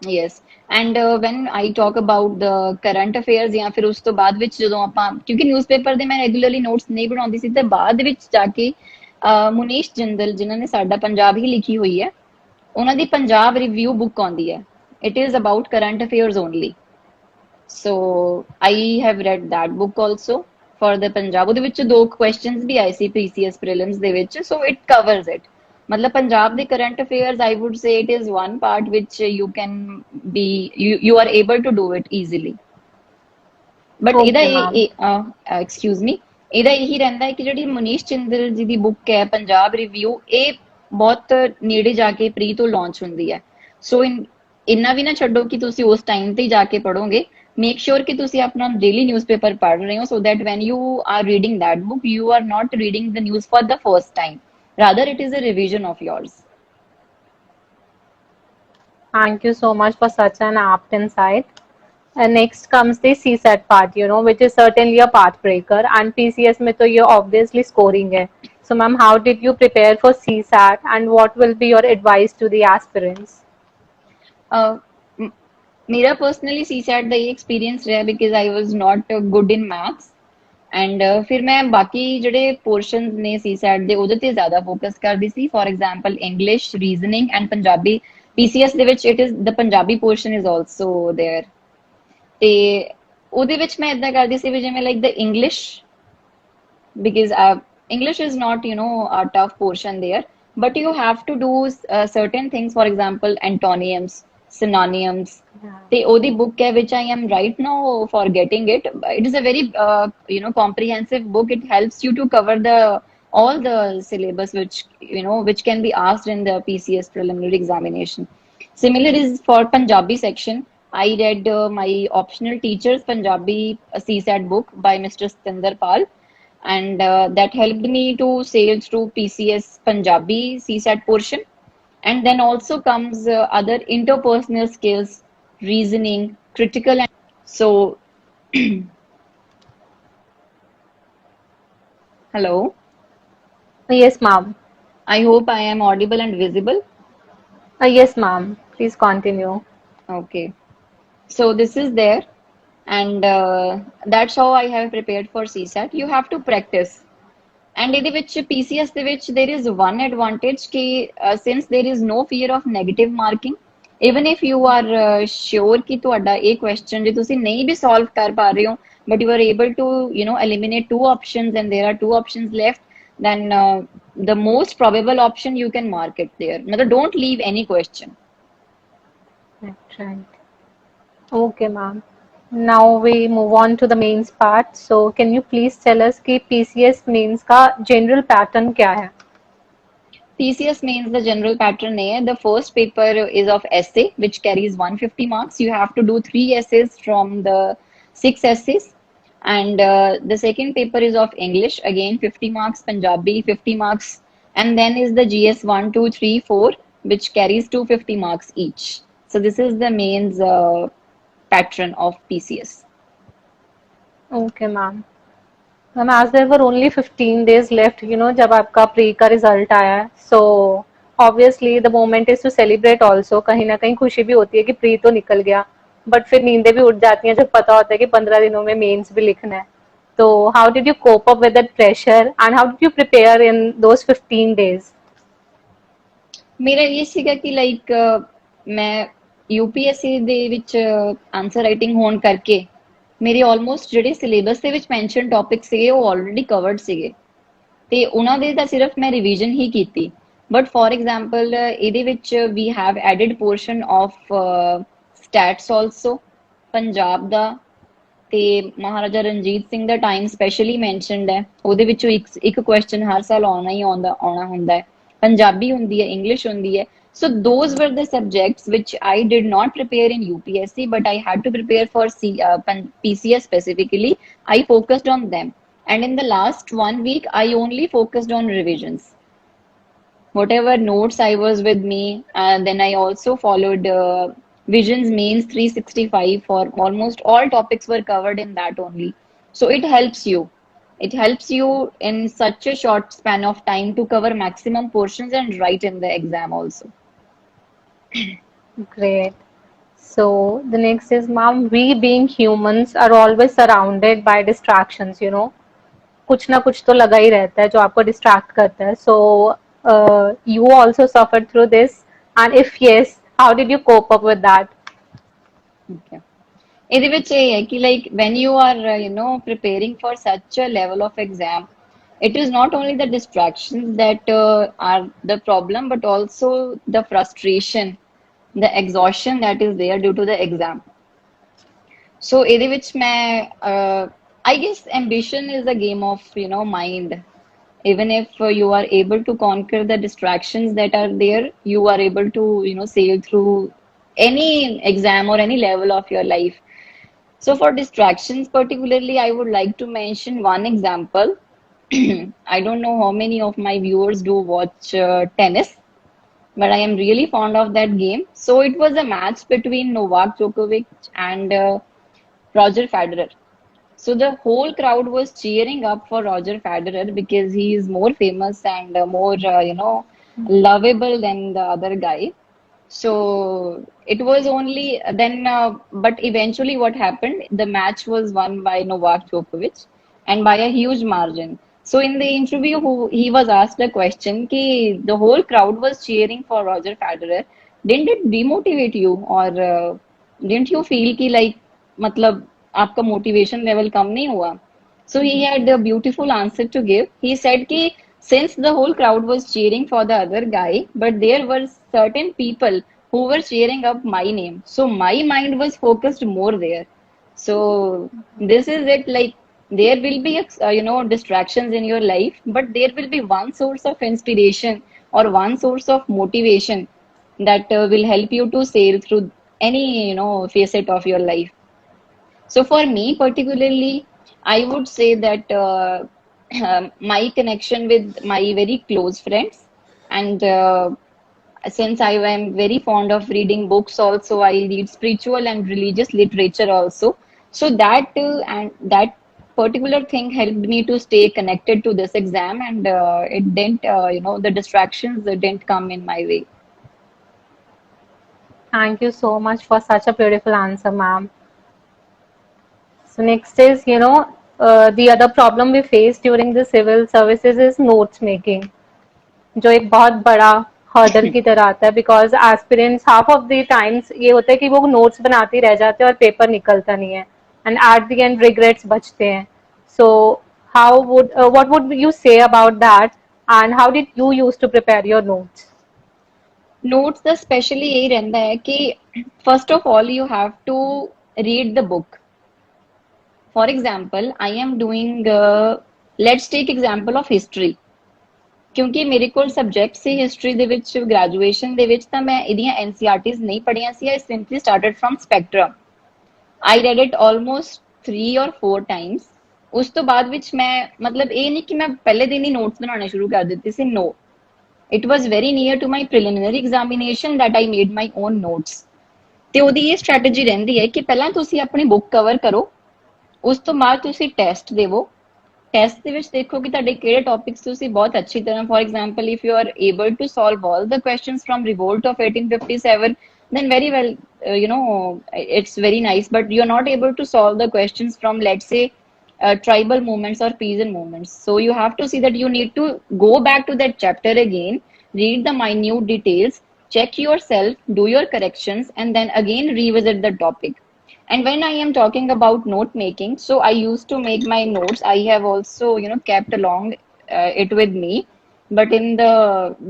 Speaker 2: Yes, and when I talk about the current affairs ਜਾਂ ਫਿਰ ਉਸ ਤੋਂ ਬਾਅਦ ਵਿੱਚ ਜਦੋਂ ਆਪਾਂ, ਕਿਉਂਕਿ ਨਿਊਜ਼ਪੇਪਰ ਦੇ ਮੈਂ ਰੈਗੂਲਰਲੀ ਨੋਟਸ ਨਹੀਂ ਬਣਾਉਂਦੀ ਸੀ, ਤੇ ਬਾਅਦ ਵਿੱਚ ਜਾ ਕੇ ਮੁਨੀਸ਼ ਜਿੰਦਲ ਜਿਨ੍ਹਾਂ ਨੇ ਸਾਡਾ ਪੰਜਾਬ ਹੀ ਲਿਖੀ ਹੋਈ ਹੈ, ਉਹਨਾਂ ਦੀ ਪੰਜਾਬ ਰਿਵਿਊ ਬੁੱਕ ਆਉਂਦੀ ਹੈ। It is about current affairs only. So I have red that book also for the Punjab. ਉਹਦੇ ਵਿੱਚ ਦੋ ਕੁਐਸਚਨਸ ਵੀ ਆਏ ਸੀ ਪੀਸੀਐਸ ਪ੍ਰੀਲਿਮਸ ਦੇ ਵਿੱਚ, ਸੋ ਇਟ ਕਵਰਸ ਇਟ। ਮਤਲਬ ਪੰਜਾਬ ਦੇ current affairs I would say it is one part which you can be you are able to do it easily. But ਇਹਦਾ
Speaker 3: Okay, ma'am.
Speaker 2: Excuse me, ਇਹਦਾ ਇਹੀ ਰਹਿੰਦਾ ਹੈ ਕਿ ਜਿਹੜੀ ਮਨੀਸ਼ ਚਿੰਦਲ ਜੀ ਦੀ ਬੁੱਕ ਹੈ ਪੰਜਾਬ ਰਿਵਿਊ, ਇਹ ਬਹੁਤ ਨੇੜੇ ਜਾ ਕੇ ਪ੍ਰੀ ਤੋਂ ਲਾਂਚ ਹੁੰਦੀ ਹੈ। ਸੋ ਇੰਨਾ ਵੀ ਨਾ ਛੱਡੋ ਕਿ ਤੁਸੀਂ ਉਸ ਟਾਈਮ ਤੇ ਹੀ ਜਾ ਕੇ ਪੜੋਗੇ। ਮੇਕ ਸ਼ੋਰ ਕਿ ਤੁਸੀਂ ਆਪਣਾ ਡੇਲੀ ਨਿਊਜ਼ਪੇਪਰ ਪੜ੍ਹ ਰਹੇ ਹੋ, so that when you are reading that book you are not reading the news for the first time, rather it is a revision of yours.
Speaker 3: Thank you so much for such an apt insight. And next comes the CSAT part, which is certainly a pathbreaker. And PCS में तो ये obviously scoring है. So, ma'am, how did you prepare for CSAT, and what will be your advice to the aspirants?
Speaker 2: मेरा personally CSAT ਦਾ ਇਹ experience ਰਿਹਾ because I was not good in maths, and ਫਿਰ ਮੈਂ ਬਾਕੀ ਜਿਹੜੇ ਪੋਰਸ਼ਨਸ ਨੇ ਸੀਸੈਟ ਦੇ ਉਹਦੇ ਤੇ ਜ਼ਿਆਦਾ ਫੋਕਸ ਕਰਦੀ ਸੀ। For example English, reasoning and Punjabi. PCS ਦੇ ਵਿੱਚ it is the Punjabi portion is also there, ਤੇ ਉਹਦੇ ਵਿੱਚ ਮੈਂ ਇਦਾਂ ਕਰਦੀ ਸੀ ਵੀ ਜਿਵੇਂ like the English, because English is not, a tough portion there, but you have to do certain things, for example, antonyms, synonyms.
Speaker 3: Yeah.
Speaker 2: The Odi book hai, which I am right now forgetting it. It is a very, comprehensive book. It helps you to cover all the syllabus which can be asked in the PCS preliminary examination. Similar is for Punjabi section. I read my optional teacher's Punjabi CSAT book by Mr. Satinder Pal, and that helped me to sail through PCS Punjabi CSAT portion. And then also comes other interpersonal skills, reasoning, critical, and so. Hello,
Speaker 3: Yes, ma'am.
Speaker 2: I hope I am audible and visible.
Speaker 3: Yes, ma'am. Please continue.
Speaker 2: Okay, so this is there, and that's how I have prepared for CSAT. You have to practice. And ਇਹਦੇ ਵਿੱਚ PCS ਦੇ ਵਿੱਚ there is one advantage ਕਿ since there is no fear of negative marking, even if you are sure ਕਿ ਤੁਹਾਡਾ ਇਹ question ਜੇ ਤੁਸੀਂ ਨਹੀਂ ਵੀ solve ਕਰ ਪਾ ਰਹੇ ਹੋ, but you are able to eliminate two options and there are two options left, then the most probable option you can mark it there. मतलब don't leave any question.
Speaker 3: Right. Okay, ma'am. Now we move on to the mains part. So, can you please tell us कि PCS mains का general pattern क्या है?
Speaker 2: PCS means the general pattern है. The first paper is of essay, which carries 150 marks. You have to do 3 essays from the 6 essays. And the second paper is of English, again 50 marks, Punjabi 50 marks. And then is the GS 1, 2, 3, 4, which carries 250 marks each. So this is the mains pattern of PCS.
Speaker 3: Okay, ma'am. Ma'am, as there were only 15 days left, जब आपका pre का result आया है, so obviously the moment is to celebrate also. कहीं ना कहीं खुशी भी होती है कि प्री तो निकल गया, बट फिर नींदें भी उठ जाती हैं जब पता होता है कि 15 दिनों में मेंस भी लिखना है. तो how did you cope up with that pressure, and how did you prepare in those 15 days?
Speaker 2: ਮੇਰਾ ਇਹ ਸੀਗਾ ਕਿ ਲਾਈਕ ਮੈਂ ਯੂਪੀਐਸਸੀ ਦੇ ਵਿੱਚ ਆਨਸਰ ਰਾਈਟਿੰਗ ਹੋਣ ਕਰਕੇ ਮੇਰੇ ਆਲਮੋਸਟ ਜਿਹੜੇ ਸਿਲੇਬਸ ਦੇ ਵਿੱਚ ਮੈਂਸ਼ਨ ਟੌਪਿਕ ਸੀਗੇ ਉਹ ਆਲਰੇਡੀ ਕਵਰਡ ਸੀਗੇ, ਤੇ ਉਹਨਾਂ ਦੇ ਤਾਂ ਸਿਰਫ ਮੈਂ ਰਿਵੀਜ਼ਨ ਹੀ ਕੀਤੀ। ਬਟ ਫॉर ਐਗਜ਼ਾਮਪਲ ਇਹਦੇ ਵਿੱਚ ਵੀ have added portion of states also, Punjab ਦਾ ਤੇ ਮਹਾਰਾਜਾ ਰਣਜੀਤ ਸਿੰਘ ਦਾ ਟਾਈਮ ਸਪੈਸ਼ਲੀ ਮੈਂਸ਼ਨਡ ਹੈ। ਉਹਦੇ ਵਿੱਚੋਂ ਇੱਕ ਕੁਐਸਚਨ ਹਰ ਸਾਲ ਆਉਣਾ ਹੁੰਦਾ ਹੈ। ਪੰਜਾਬੀ ਹੁੰਦੀ ਹੈ, ਇੰਗਲਿਸ਼ ਹੁੰਦੀ ਹੈ। So those were the subjects which I did not prepare in UPSC, but I had to prepare for PCS specifically. I focused on them. And in the last 1 week, I only focused on revisions. Whatever notes I was with me, then I also followed Visions Mains 365 for almost all topics were covered in that only. So it helps you. It helps you in such a short span of time to cover maximum portions and write in the exam also.
Speaker 3: Great. So the next is, ma'am, we being humans are always surrounded by distractions, you know. कुछ ना कुछ तो लगा ही रहता है जो आपको distract करता है. So you also suffer through this, and if yes, how did you cope up with that?
Speaker 2: Okay. ਇਹਦੇ ਵਿੱਚ ਇਹ ਹੈ ਕਿ like when you are preparing for such a level of exam, it is not only the distractions that are the problem, but also the frustration, the exhaustion that is there due to the exam. So ਇਹਦੇ ਵਿੱਚ ਮੈਂ I guess ambition is a game of mind. Even if you are able to conquer the distractions that are there, you are able to sail through any exam or any level of your life. So for distractions particularly, I would like to mention one example. I don't know how many of my viewers do watch tennis, but I am really fond of that game. So it was a match between Novak Djokovic and Roger Federer. So the whole crowd was cheering up for Roger Federer because he is more famous and more, lovable than the other guy. So it was only then, but eventually what happened? The match was won by Novak Djokovic and by a huge margin. So in the interview, he was asked a question कि the whole crowd was cheering for Roger Federer. Didn't it demotivate you, or didn't you feel कि like मतलब आपका motivation level कम नहीं हुआ? So he had a beautiful answer to give. He said कि since the whole crowd was cheering for the other guy, but there were certain people who were cheering up my name. So my mind was focused more there. So this is it. Like there will be, distractions in your life, but there will be one source of inspiration or one source of motivation that will help you to sail through any, facet of your life. So for me particularly, I would say that my connection with my very close friends, and since I am very fond of reading books also, I read spiritual and religious literature also. So that and that particular thing helped me to stay connected to this exam, and it didn't, the distractions didn't come in my way.
Speaker 3: Thank you so much for such a beautiful answer, ma'am. So next is, the other problem we face during the civil services is notes making, जो एक बहुत बड़ा hurdle की तरह आता है, because aspirants half of the times ये होता है कि वो नोट्स बनाते रह जाते हैं और पेपर निकलता नहीं है, and at the end regrets बचते हैं. So how would what would you say about that, and how did you use to prepare your notes?
Speaker 2: Notes का स्पेशली यही रहता है कि first of all you have to read the book. For example, I am doing, let's take example of history. ਕਿਉਂਕਿ ਮੇਰੇ ਕੋਲ subject ਸੀ history ਦੇ ਵਿੱਚ ਗ੍ਰੈਜੂਏਸ਼ਨ ਦੇ ਵਿੱਚ, ਤਾਂ ਮੈਂ ਇਹਦੀਆਂ ਐਨਸੀਆਰਟੀਜ਼ ਨਹੀਂ ਪੜ੍ਹੀਆਂ ਸੀ. I simply started from spectrum. I read it almost 3 or 4 times. ਉਸ ਤੋਂ ਬਾਅਦ ਵਿੱਚ ਮੈਂ ਮਤਲਬ ਇਹ ਨਹੀਂ ਕਿ ਮੈਂ ਪਹਿਲੇ ਦਿਨ ਹੀ ਨੋਟਸ ਬਣਾਉਣੇ ਸ਼ੁਰੂ ਕਰ ਦਿੱਤੇ ਸੀ. No. It was very near to my preliminary examination that I made my own notes. ਤੇ ਉਹਦੀ ਇਹ ਸਟ੍ਰੈਟਜੀ ਰਹਿੰਦੀ ਹੈ ਕਿ ਪਹਿਲਾਂ ਤੁਸੀਂ ਆਪਣੀ ਬੁੱਕ ਕਵਰ ਕਰੋ, ਉਸ ਤੋਂ ਬਾਅਦ ਤੁਸੀਂ ਟੈਸਟ ਦੇਵੋ. ਟੈਸਟ ਦੇ ਵਿੱਚ ਦੇਖੋ ਕਿ ਤੁਹਾਡੇ ਕਿਹੜੇ ਟੌਪਿਕਸ ਤੁਸੀਂ ਬਹੁਤ ਅੱਛੀ ਤਰ੍ਹਾਂ, for example if you are able to solve all the questions from revolt of 1857, then very well, it's very nice, but you're not able to solve the questions from, let's say, tribal movements or peasant movements. So you have to see that you need to go back to that chapter again, read the minute details, check yourself, do your corrections, and then again revisit the topic. And when I am talking about note making, so I used to make my notes. I have also, kept along it with me. But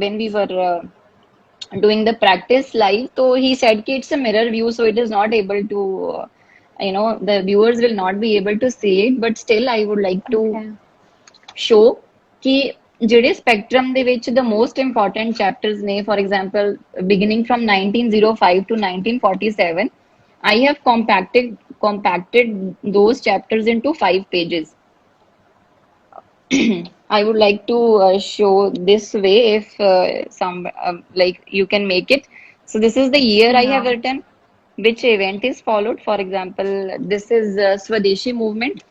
Speaker 2: when we were doing the practice live, so he said that it's a mirror view, so it is not able to, the viewers will not be able to see it. But still, I would like to show कि ਜਿਹੜੇ spectrum ਦੇ ਵਿੱਚ the most important chapters ਨੇ, for example, beginning from 1905 to 1947. I have compacted those chapters into 5 pages. I would like to show this way if some like you can make it. So this is the year I have written. which event is followed. For example, this is Swadeshi movement,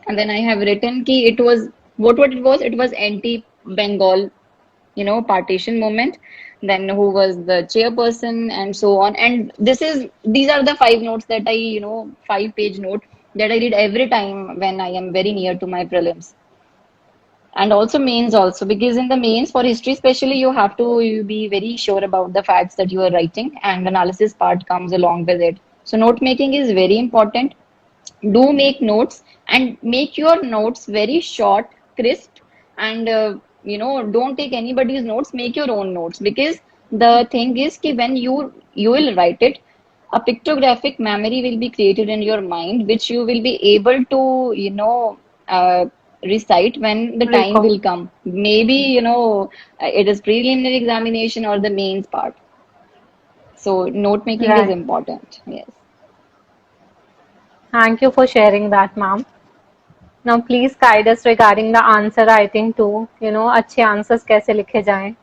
Speaker 2: and then I have written ki it was what it was. It was anti-Bengal, partition movement. Then who was the chairperson and so on. And these are the five notes that I, 5-page note that I read every time when I am very near to my prelims. And also mains also, because in the mains for history especially, you be very sure about the facts that you are writing, and analysis part comes along with it. So note making is very important. Do make notes, and make your notes very short, crisp, and don't take anybody's notes, make your own notes, because the thing is ki when you will write it, a pictographic memory will be created in your mind, which you will be able to uh, recite when the time
Speaker 3: Recall.
Speaker 2: will come. Maybe it is preliminary examination or the mains part. So note making is
Speaker 3: Right.
Speaker 2: important. Yes.
Speaker 3: Thank you for sharing that, ma'am. Now please guide us regarding the answer writing too. अच्छे answers कैसे लिखे जाएं.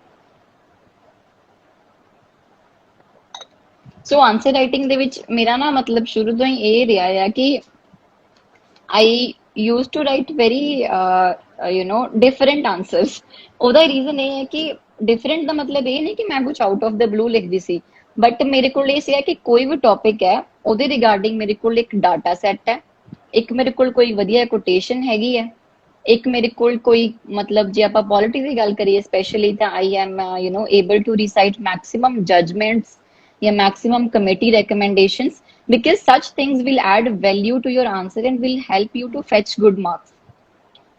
Speaker 2: ਸੋ answer writing ਦੇ ਵਿੱਚ ਮੇਰਾ ਨਾ ਮਤਲਬ ਸ਼ੁਰੂ ਤੋਂ ਹੀ ਇਹ ਰਿਹਾ ਆ ਕਿ I used to write very, different answers. ਉਹਦਾ ਰੀਜ਼ਨ ਇਹ ਹੈ ਕਿ ਡਿਫਰੈਂਟ ਦਾ ਮਤਲਬ ਇਹ ਨਹੀਂ ਕਿ ਮੈਂ ਕੁਝ ਆਊਟ ਆਫ ਦ ਬਲੂ ਲਿਖਦੀ ਸੀ, ਬਟ ਮੇਰੇ ਕੋਲ ਇਹ ਸੀਗਾ ਕਿ ਕੋਈ ਵੀ ਟੌਪਿਕ ਹੈ ਉਹਦੇ ਰਿਗਾਰਡਿੰਗ ਮੇਰੇ ਕੋਲ ਇੱਕ ਡਾਟਾ ਸੈੱਟ ਹੈ, ਇੱਕ ਮੇਰੇ ਕੋਲ ਕੋਈ ਵਧੀਆ ਕੋਟੇਸ਼ਨ ਹੈਗੀ ਹੈ, ਇੱਕ ਮੇਰੇ ਕੋਲ ਕੋਈ ਮਤਲਬ ਜੇ ਆਪਾਂ ਪੋਲਿਟੀ ਦੀ ਗੱਲ ਕਰੀਏ ਸਪੈਸ਼ਲੀ ਤਾਂ I am able to recite maximum judgements या maximum committee recommendations, because such things will add value to your answer and will help you to fetch good marks.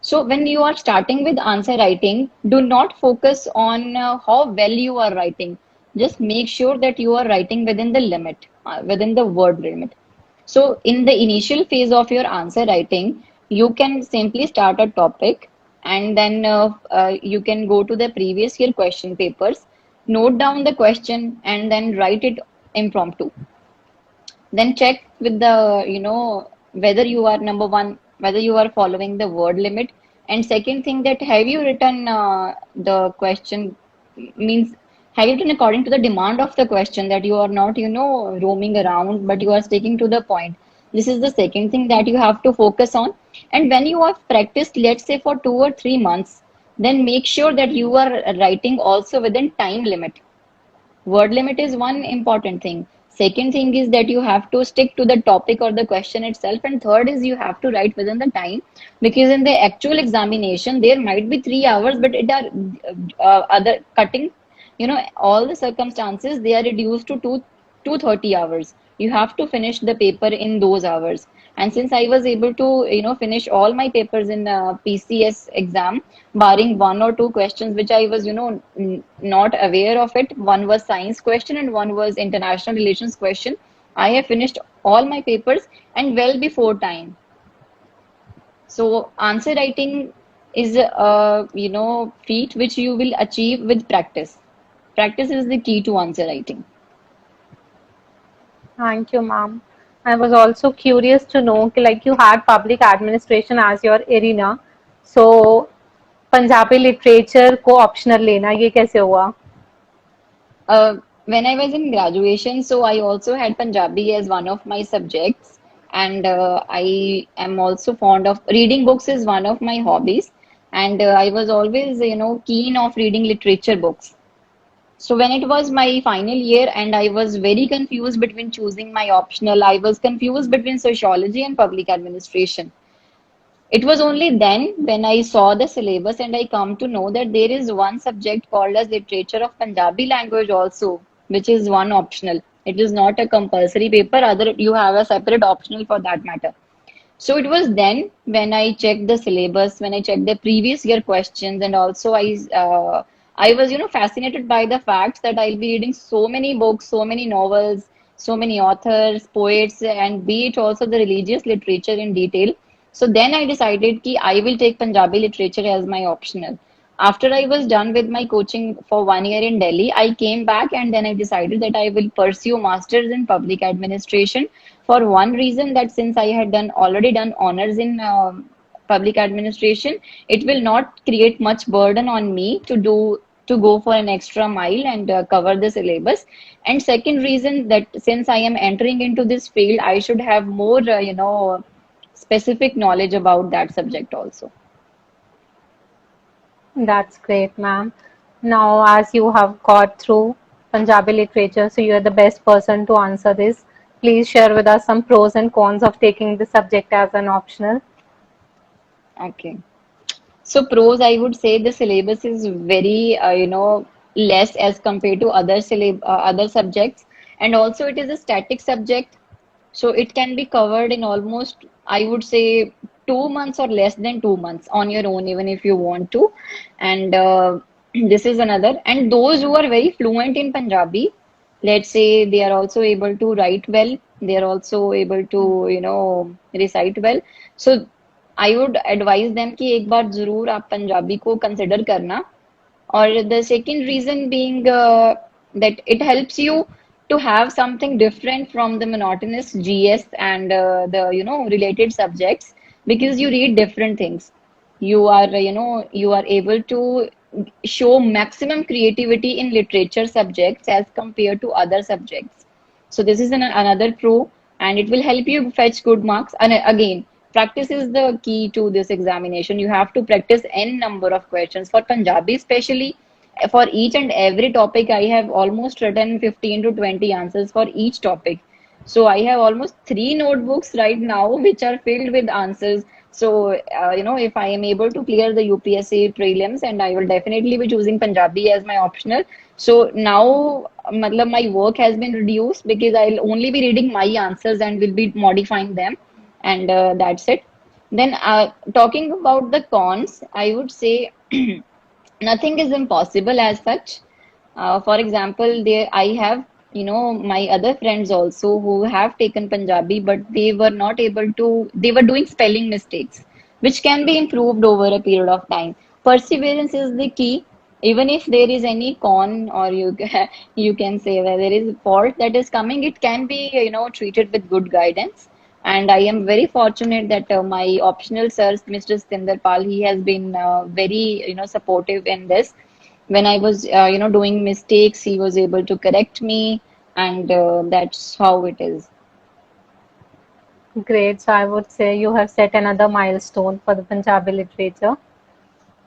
Speaker 2: So when you are starting with answer writing, do not focus on how well you are writing. Just make sure that you are writing within the limit, within the word limit. So in the initial phase of your answer writing, you can simply start a topic, and then you can go to the previous year question papers, note down the question, and then write it impromptu. Then check with the, whether you are number one, whether you are following the word limit. And second thing, that have you written the question, means have you written according to the demand of the question, that you are not, roaming around, but you are sticking to the point. This is the second thing that you have to focus on. And when you have practiced, let's say for 2 or 3 months, then make sure that you are writing also within time limit. Word limit is one important thing. Second thing is that you have to stick to the topic or the question itself. And third is you have to write within the time, because in the actual examination, there might be 3 hours, but it are other cutting, all the circumstances, they are reduced to 230 hours. You have to finish the paper in those hours. And since I was able to, finish all my papers in PCS exam, barring one or two questions which I was, not aware of it. One was science question and one was international relations question. I have finished all my papers and well before time. So answer writing is a, feat which you will achieve with practice. Practice is the key to answer writing.
Speaker 3: Thank you, ma'am. I was also curious to know like you had public administration as your arena. So Punjabi literature को optional लेना ये कैसे हुआ?
Speaker 2: When I was in graduation, so I also had Punjabi as one of my subjects, and I am also fond of reading books is one of my hobbies, and I was always, keen of reading literature books. So when it was my final year and I was very confused between choosing my optional, I was confused between sociology and public administration. It was only then when I saw the syllabus and I come to know that there is one subject called as literature of Punjabi language also, which is one optional. It is not a compulsory paper, other you have a separate optional for that matter. So it was then when I checked the syllabus, when I checked the previous year questions, and also I was fascinated by the facts that I'll be reading so many books, so many novels, so many authors, poets, and be it also the religious literature in detail. So then I decided ki I will take Punjabi literature as my optional. After I was done with my coaching for 1 year in Delhi, I came back and then I decided that I will pursue masters in public administration, for one reason, that since I had already done honors in public administration, it will not create much burden on me to do to go for an extra mile and cover the syllabus. And second reason, that since I am entering into this field, I should have more, specific knowledge about that subject also.
Speaker 3: That's great, ma'am. Now, as you have got through Punjabi literature, so you are the best person to answer this. Please share with us some pros and cons of taking the subject as an optional.
Speaker 2: Okay. So pros, I would say the syllabus is very, less as compared to other subjects, and also it is a static subject, so it can be covered in almost, I would say, 2 months or less than 2 months on your own, even if you want to. And this is another. And those who are very fluent in Punjabi, let's say they are also able to write well, they are also able to, recite well. So I would advise them कि एक बार जरूर आप पंजाबी को consider करना. Or the second reason being that it helps you to have something different from the monotonous GS and the related subjects, because you read different things. You are able to show maximum creativity in literature subjects as compared to other subjects. So this is another pro, and it will help you fetch good marks. And again, practice is the key to this examination. You have to practice n number of questions. For Punjabi, especially, for each and every topic, I have almost written 15 to 20 answers for each topic. So I have almost three notebooks right now which are filled with answers. So, if I am able to clear the UPSC prelims, and I will definitely be choosing Punjabi as my optional. So now, matlab, my work has been reduced because I'll only be reading my answers and will be modifying them, and that's it. Then, talking about the cons, I would say nothing is impossible as such. For example, there I have, my other friends also who have taken Punjabi, but they were not able to, they were doing spelling mistakes, which can be improved over a period of time. Perseverance is the key. Even if there is any con, or you can say where there is fault that is coming, it can be, treated with good guidance. And I am very fortunate that my optional sir, Mr. Stinder Pal, he has been very, supportive in this. When I was, doing mistakes, he was able to correct me, and that's how it is.
Speaker 3: Great. So I would say you have set another milestone for the Punjabi literature.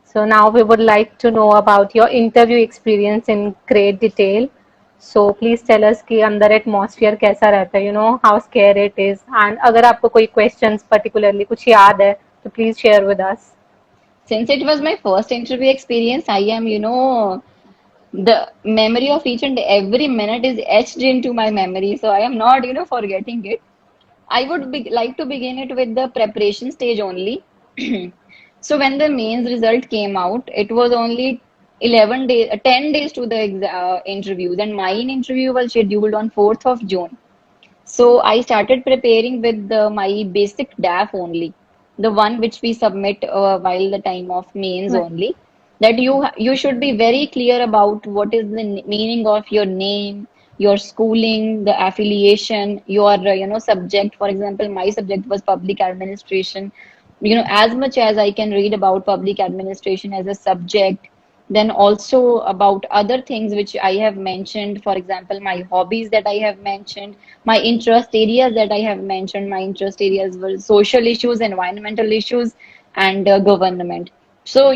Speaker 3: So now we would like to know about your interview experience in great detail. So please tell us कि अंदर atmosphere कैसा रहता है, how scary it is, and अगर आपको कोई questions particularly कुछ याद है, तो please share with us.
Speaker 2: Since it was my first interview experience, I am, the memory of each and every minute is etched into my memory, so I am not, forgetting it. I would like to begin it with the preparation stage only. So when the mains result came out, it was only 11 days, 10 days to the interviews, and my interview was scheduled on 4th of June. So I started preparing with my basic DAF only, the one which we submit while the time of mains
Speaker 3: Right.
Speaker 2: only. That you should be very clear about what is the meaning of your name, your schooling, the affiliation, your subject. For example, my subject was public administration. As much as I can read about public administration as a subject, then also about other things which I have mentioned, for example, my hobbies that I have mentioned, my interest areas that I have mentioned. My interest areas were social issues, environmental issues, and government. So,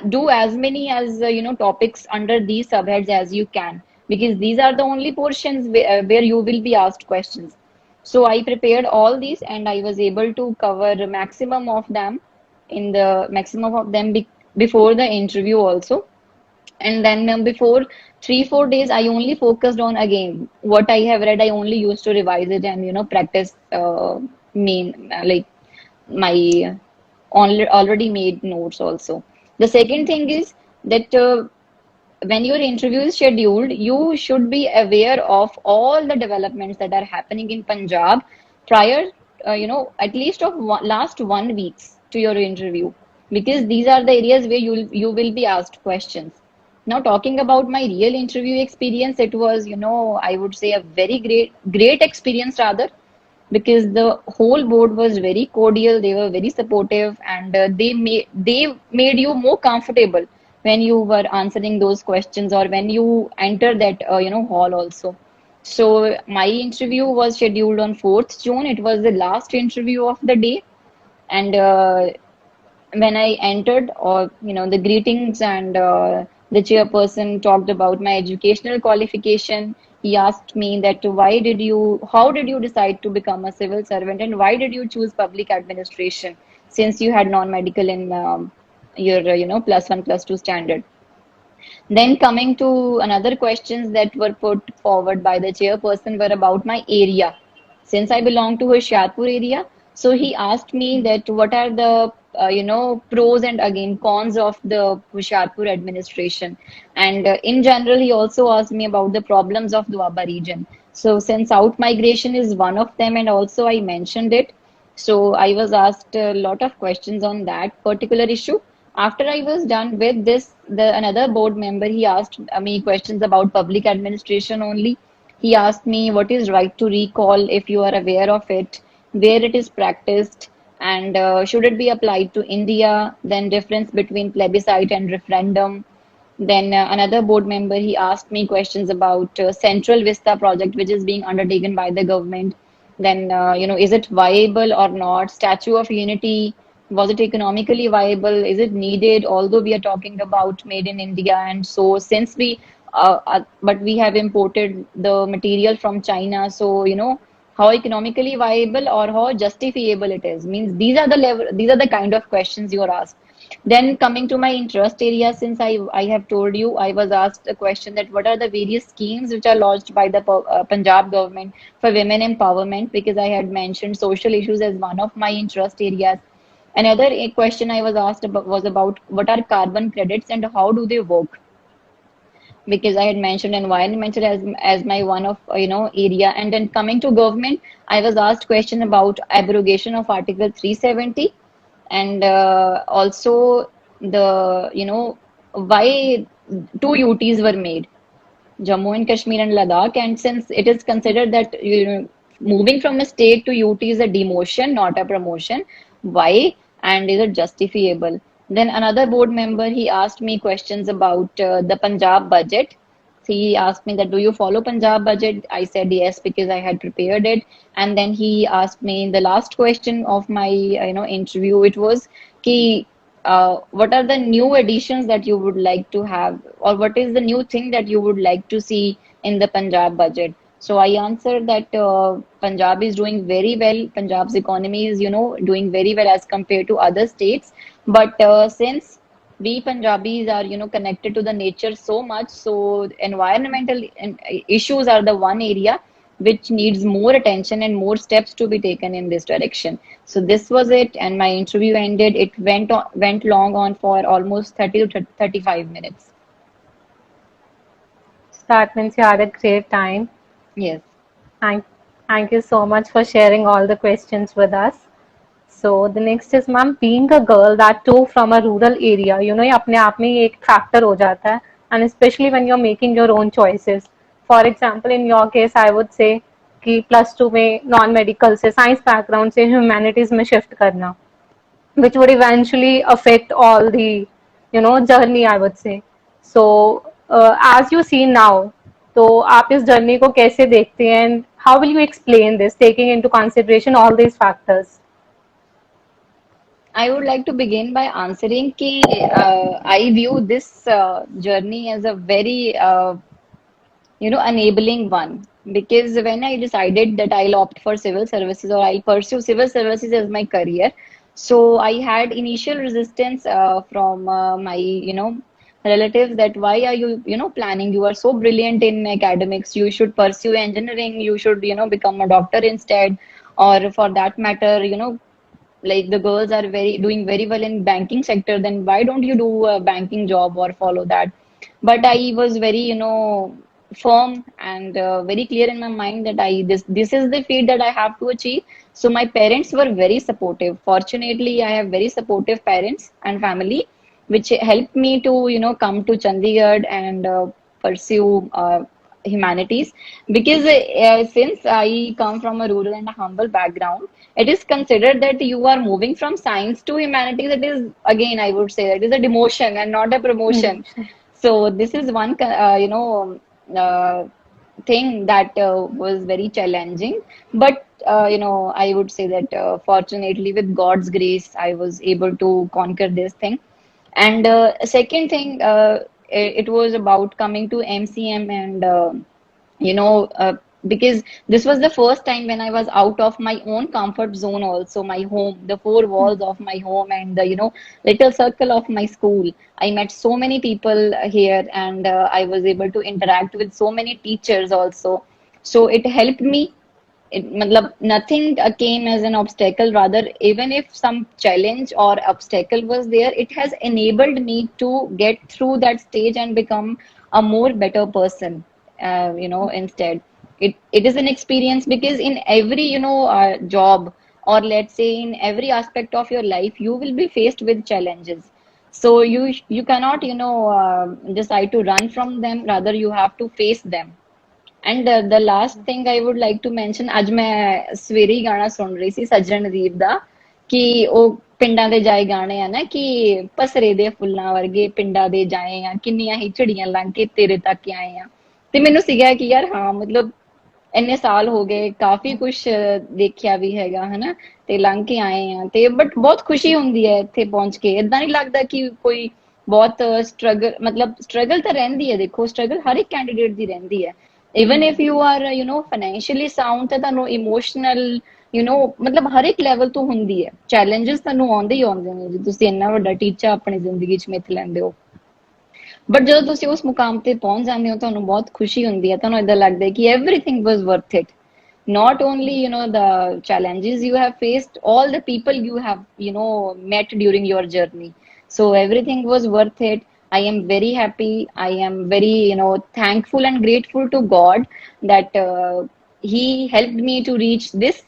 Speaker 2: do as many as, topics under these subheads as you can, because these are the only portions where you will be asked questions. So I prepared all these, and I was able to cover maximum of them before the interview also. And then before 3 4 days, I only focused on, again, what I have read. I only used to revise it and practice like my already made notes also. The second thing is that when your interview is scheduled, you should be aware of all the developments that are happening in Punjab prior, at least of last 1 weeks to your interview, because these are the areas where you will be asked questions. Now, talking about my real interview experience, it was, I would say a very great experience rather, because the whole board was very cordial. They were very supportive, and they made you more comfortable when you were answering those questions or when you entered that hall also. So my interview was scheduled on 4th June. It was the last interview of the day, and when I entered, or the greetings, and the chairperson talked about my educational qualification. He asked me that how did you decide to become a civil servant, and why did you choose public administration since you had non-medical in your plus one, plus two standard. Then coming to another questions that were put forward by the chairperson were about my area. Since I belong to Hoshiarpur area, so he asked me that what are the pros and again cons of the Hoshiarpur administration, and in general he also asked me about the problems of Doaba region. So since out migration is one of them, and also I mentioned it, so I was asked a lot of questions on that particular issue. After I was done with this, the another board member, he asked me questions about public administration only. He asked me what is right to recall, if you are aware of it, where it is practiced, and should it be applied to India, then difference between plebiscite and referendum. Then another board member, he asked me questions about Central Vista project, which is being undertaken by the government. Then, is it viable or not? Statue of Unity, was it economically viable? Is it needed? Although we are talking about made in India, and so since but we have imported the material from China, so how economically viable or how justifiable it is. Means these are the kind of questions you are asked. Then coming to my interest area, since I have told you, I was asked a question that what are the various schemes which are launched by the Punjab government for women empowerment, because I had mentioned social issues as one of my interest areas. Another question I was asked about was about what are carbon credits and how do they work, because I had mentioned environmental as my one of area. And then coming to government, I was asked question about abrogation of Article 370, and also the why two UTs were made, Jammu and Kashmir and Ladakh. And since it is considered that moving from a state to UT is a demotion, not a promotion, why, and is it justifiable? Then another board member, he asked me questions about the Punjab budget. So he asked me that, do you follow Punjab budget? I said yes, because I had prepared it. And then he asked me the last question of my interview. It was ki what are the new additions that you would like to have, or what is the new thing that you would like to see in the Punjab budget? So I answered that Punjab is doing very well. Punjab's economy is, doing very well as compared to other states. But since we Punjabis are, connected to the nature so much, so environmental issues are the one area which needs more attention and more steps to be taken in this direction. So this was it, and my interview ended. It went long on for almost 30 to 35 minutes.
Speaker 3: That means you had a great time.
Speaker 2: Yes.
Speaker 3: Thank, thank you so much for sharing all the questions with us. So the next is, ma'am, being a girl, that too from a rural area, ये अपने आप में ही एक factor हो जाता है, and especially when you're making your own choices. For example, in your case, I would say कि +2 में non-medical से science background से humanities में shift करना, which would eventually affect all the journey, I would say. So as you see now, तो आप इस journey को कैसे देखते हैं, and how will you explain this, taking into consideration all these factors?
Speaker 2: I would like to begin by answering कि I view this journey as a very enabling one, because when I decided that I'll opt for civil services or I'll pursue civil services as my career, so I had initial resistance from my relatives that why are you planning, you are so brilliant in academics, you should pursue engineering, you should become a doctor instead, or for that matter like the girls are very doing very well in banking sector, then why don't you do a banking job or follow that? But I was very firm and very clear in my mind that this is the field that I have to achieve. So my parents were very supportive. Fortunately, I have very supportive parents and family, which helped me to come to Chandigarh and pursue humanities, because since I come from a rural and a humble background, it is considered that you are moving from science to humanities. It is, again, I would say that is a demotion and not a promotion.
Speaker 3: Emotion.
Speaker 2: So this is one, uh, thing that was very challenging. But I would say that fortunately, with God's grace, I was able to conquer this thing. And second thing, it was about coming to MCM, and you know, because this was the first time when I was out of my own comfort zone, also my home, the four walls of my home, and the little circle of my school. I met so many people here, and I was able to interact with so many teachers also. So it helped me. Matlab, nothing came as an obstacle. Rather, even if some challenge or obstacle was there, it has enabled me to get through that stage and become a more better person. Instead, it is an experience, because in every job, or let's say in every aspect of your life, you will be faced with challenges. So you cannot decide to run from them. Rather, you have to face them. And the last thing I would like to mention, ਅੱਜ ਮੈਂ ਸਵੇਰੇ ਹੀ ਗਾਣਾ ਸੁਣ ਰਹੀ ਸੀ ਸੱਜਣਦੀਪ ਦਾ, ਕਿ ਉਹ ਪਿੰਡਾਂ ਦੇ ਜਾਏ ਗਾਣੇ ਆ ਨਾ, ਕਿ ਪਸਰੇ ਦੇ ਫੁੱਲਾਂ ਵਰਗੇ ਪਿੰਡਾਂ ਦੇ ਜਾਏ ਆ, ਕਿੰਨੀਆਂ ਹੀ ਝੜੀਆਂ ਲੰਘ ਕੇ ਤੇਰੇ ਤੱਕ ਆਏ ਆ। ਤੇ ਮੈਨੂੰ ਸੀਗਾ ਕਿ ਯਾਰ ਹਾਂ, ਮਤਲਬ ਇੰਨੇ ਸਾਲ ਹੋ ਗਏ, ਕਾਫੀ ਕੁਝ ਦੇਖਿਆ ਵੀ ਹੈਗਾ ਹਨਾ, ਤੇ ਲੰਘ ਕੇ ਆਏ ਆ, ਤੇ ਬਟ ਬਹੁਤ ਖੁਸ਼ੀ ਹੁੰਦੀ ਹੈ ਇੱਥੇ ਪਹੁੰਚ ਕੇ। ਏਦਾਂ ਨਹੀਂ ਲੱਗਦਾ ਕਿ ਕੋਈ ਬਹੁਤ ਸਟਰਗਲ, ਮਤਲਬ ਸਟਰਗਲ ਤਾਂ ਰਹਿੰਦੀ ਹੈ, ਦੇਖੋ ਸਟਰਗਲ ਹਰ ਇੱਕ ਕੈਂਡੀਡੇਟ ਦੀ ਰਹਿੰਦੀ ਹੈ। Even if you are financially sound, ਤਾਂ ਤੁਹਾਨੂੰ ਇਮੋਸ਼ਨਲ ਮਤਲਬ ਹਰ ਇੱਕ ਲੈਵਲ ਤੋਂ ਹੁੰਦੀ ਹੈ। ਚੈਲੰਜਸ ਤੁਹਾਨੂੰ ਆਉਂਦੇ ਹੀ ਆਉਂਦੇ ਨੇ ਜੇ ਤੁਸੀਂ ਇੰਨਾ ਵੱਡਾ ਟੀਚਾ ਆਪਣੀ ਜ਼ਿੰਦਗੀ 'ਚ ਮਿੱਥ ਲੈਂਦੇ ਹੋ। ਬਟ ਜਦੋਂ ਤੁਸੀਂ ਉਸ ਮੁਕਾਮ ਤੇ ਪਹੁੰਚ ਜਾਂਦੇ ਹੋ, ਤੁਹਾਨੂੰ ਬਹੁਤ ਖੁਸ਼ੀ ਹੁੰਦੀ ਹੈ, ਤੁਹਾਨੂੰ ਏਦਾਂ ਲੱਗਦਾ ਹੈ ਕਿ everything was worth it. Not only the challenges you have faced, all the people you have met during your journey. So everything was worth it. I am very happy. I am very thankful and grateful to God that he helped me to reach this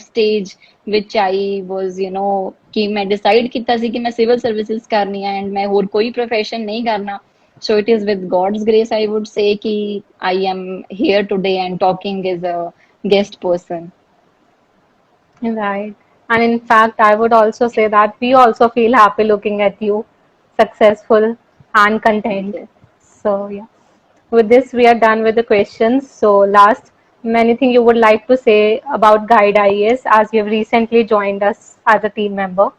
Speaker 2: stage which I was कि मैं decide ਕੀਤਾ ਸੀ ਕਿ ਮੈਂ civil services ਕਰਨੀ ਹੈ, and ਮੈਂ ਹੋਰ ਕੋਈ profession ਨਹੀਂ ਕਰਨਾ। So it is with God's grace, I would say, कि I am here today and talking as a guest person.
Speaker 3: Right. And in fact, I would also say that we also feel happy looking at you, successful and content.
Speaker 2: Yes.
Speaker 3: So, yeah. With this, we are done with the questions. So, last, anything you would like to say about Guide IAS, as you have recently joined us as a team member?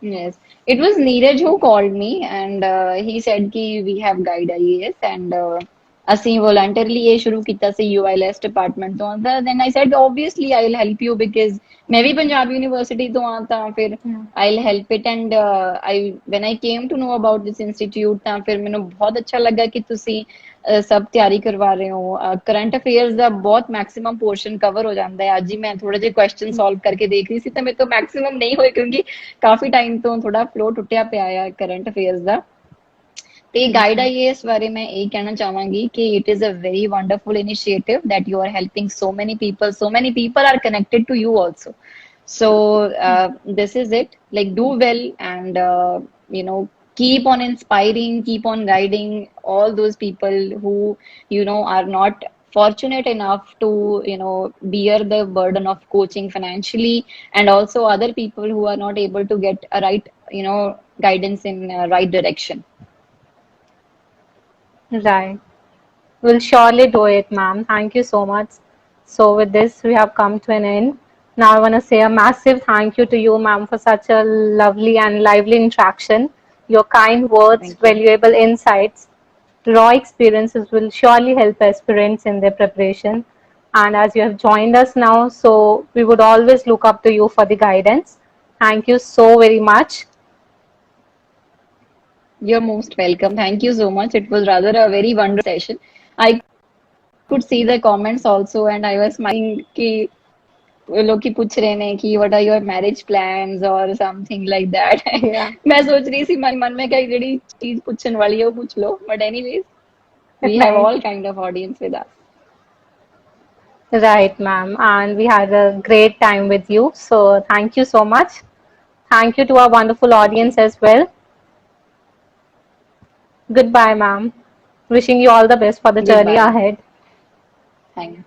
Speaker 2: Yes, it was Neeraj who called me, and he said कि we have Guide IAS, and ਅਸੀਂ voluntarily ਇਹ ਸ਼ੁਰੂ ਕੀਤਾ ਸੀ UILS department ਤੋਂ। then I said obviously I'll help you, because ਮੈਂ ਵੀ Punjab university ਤੋਂ ਆ, ਤਾਂ ਫਿਰ I'll help it। and when I came to know about this institute, ਤਾਂ ਫਿਰ ਮੈਨੂੰ ਬਹੁਤ ਅੱਛਾ ਲੱਗਾ ਕਿ ਤੁਸੀਂ ਸਭ ਤਿਆਰੀ ਕਰਵਾ ਰਹੇ ਹੋ। ਕਰੰਟ ਅਫੇਅਰਸ ਦਾ ਬਹੁਤ ਮੈਕਸਿਮਮ ਪੋਰਸ਼ਨ ਕਵਰ ਹੋ ਜਾਂਦਾ ਹੈ। ਅੱਜ ਹੀ ਮੈਂ ਥੋੜੇ ਜਿਹੇ ਕੁਐਸਚਨ ਸੋਲਵ ਕਰਕੇ ਦੇਖ ਰਹੀ ਸੀ, ਤਾਂ ਮੇਰੇ ਤੋਂ ਮੈਕਸਿਮਮ ਨਹੀਂ ਹੋਏ, ਕਿਉਂਕਿ ਕਾਫੀ ਟਾਈਮ ਤੋਂ ਥੋੜਾ ਫਲੋ ਟੁੱਟਿਆ ਪਿਆ ਆ ਕਰੰਟ ਅਫੇਅਰਸ ਦਾ। ਤੇ ਗਾਈਡ ਆਈਏਐਸ ਬਾਰੇ ਮੈਂ ਇਹ ਕਹਿਣਾ ਚਾਹਾਂਗੀ ਕਿ it is a very wonderful initiative that you are helping so many people are connected to you also. So this is it, like do well, and keep on inspiring, keep on guiding all those people who are not fortunate enough to bear the burden of coaching financially, and also other people who are not able to get a right guidance in right direction.
Speaker 3: Right. We'll surely do it, ma'am. Thank you so much. So, with this, we have come to an end. Now, I want to say a massive thank you to you, ma'am, for such a lovely and lively interaction. Your kind words,
Speaker 2: Thank you.
Speaker 3: valuable insights, raw experiences will surely help aspirants in their preparation. And as you have joined us now, so we would always look up to you for the guidance. Thank you so very much.
Speaker 2: You're most welcome. Thank you so much. It was rather a very wonderful session. I could see the comments also, and I was smiling कि लोग की पूछ रहे हैं कि what are your marriage plans or something like that.
Speaker 3: Yeah.
Speaker 2: मैं सोच रही थी मन में कि ਜਿਹੜੀ चीज पूछने वाली है वो पूछ लो. But anyways, we have
Speaker 3: Right.
Speaker 2: all kind of audience with us.
Speaker 3: Right, ma'am. And we had a great time with you. So thank you so much. Thank you to our wonderful audience as well. Goodbye, ma'am. Wishing you all the best for the journey
Speaker 2: Goodbye.
Speaker 3: ahead.
Speaker 2: Thank you.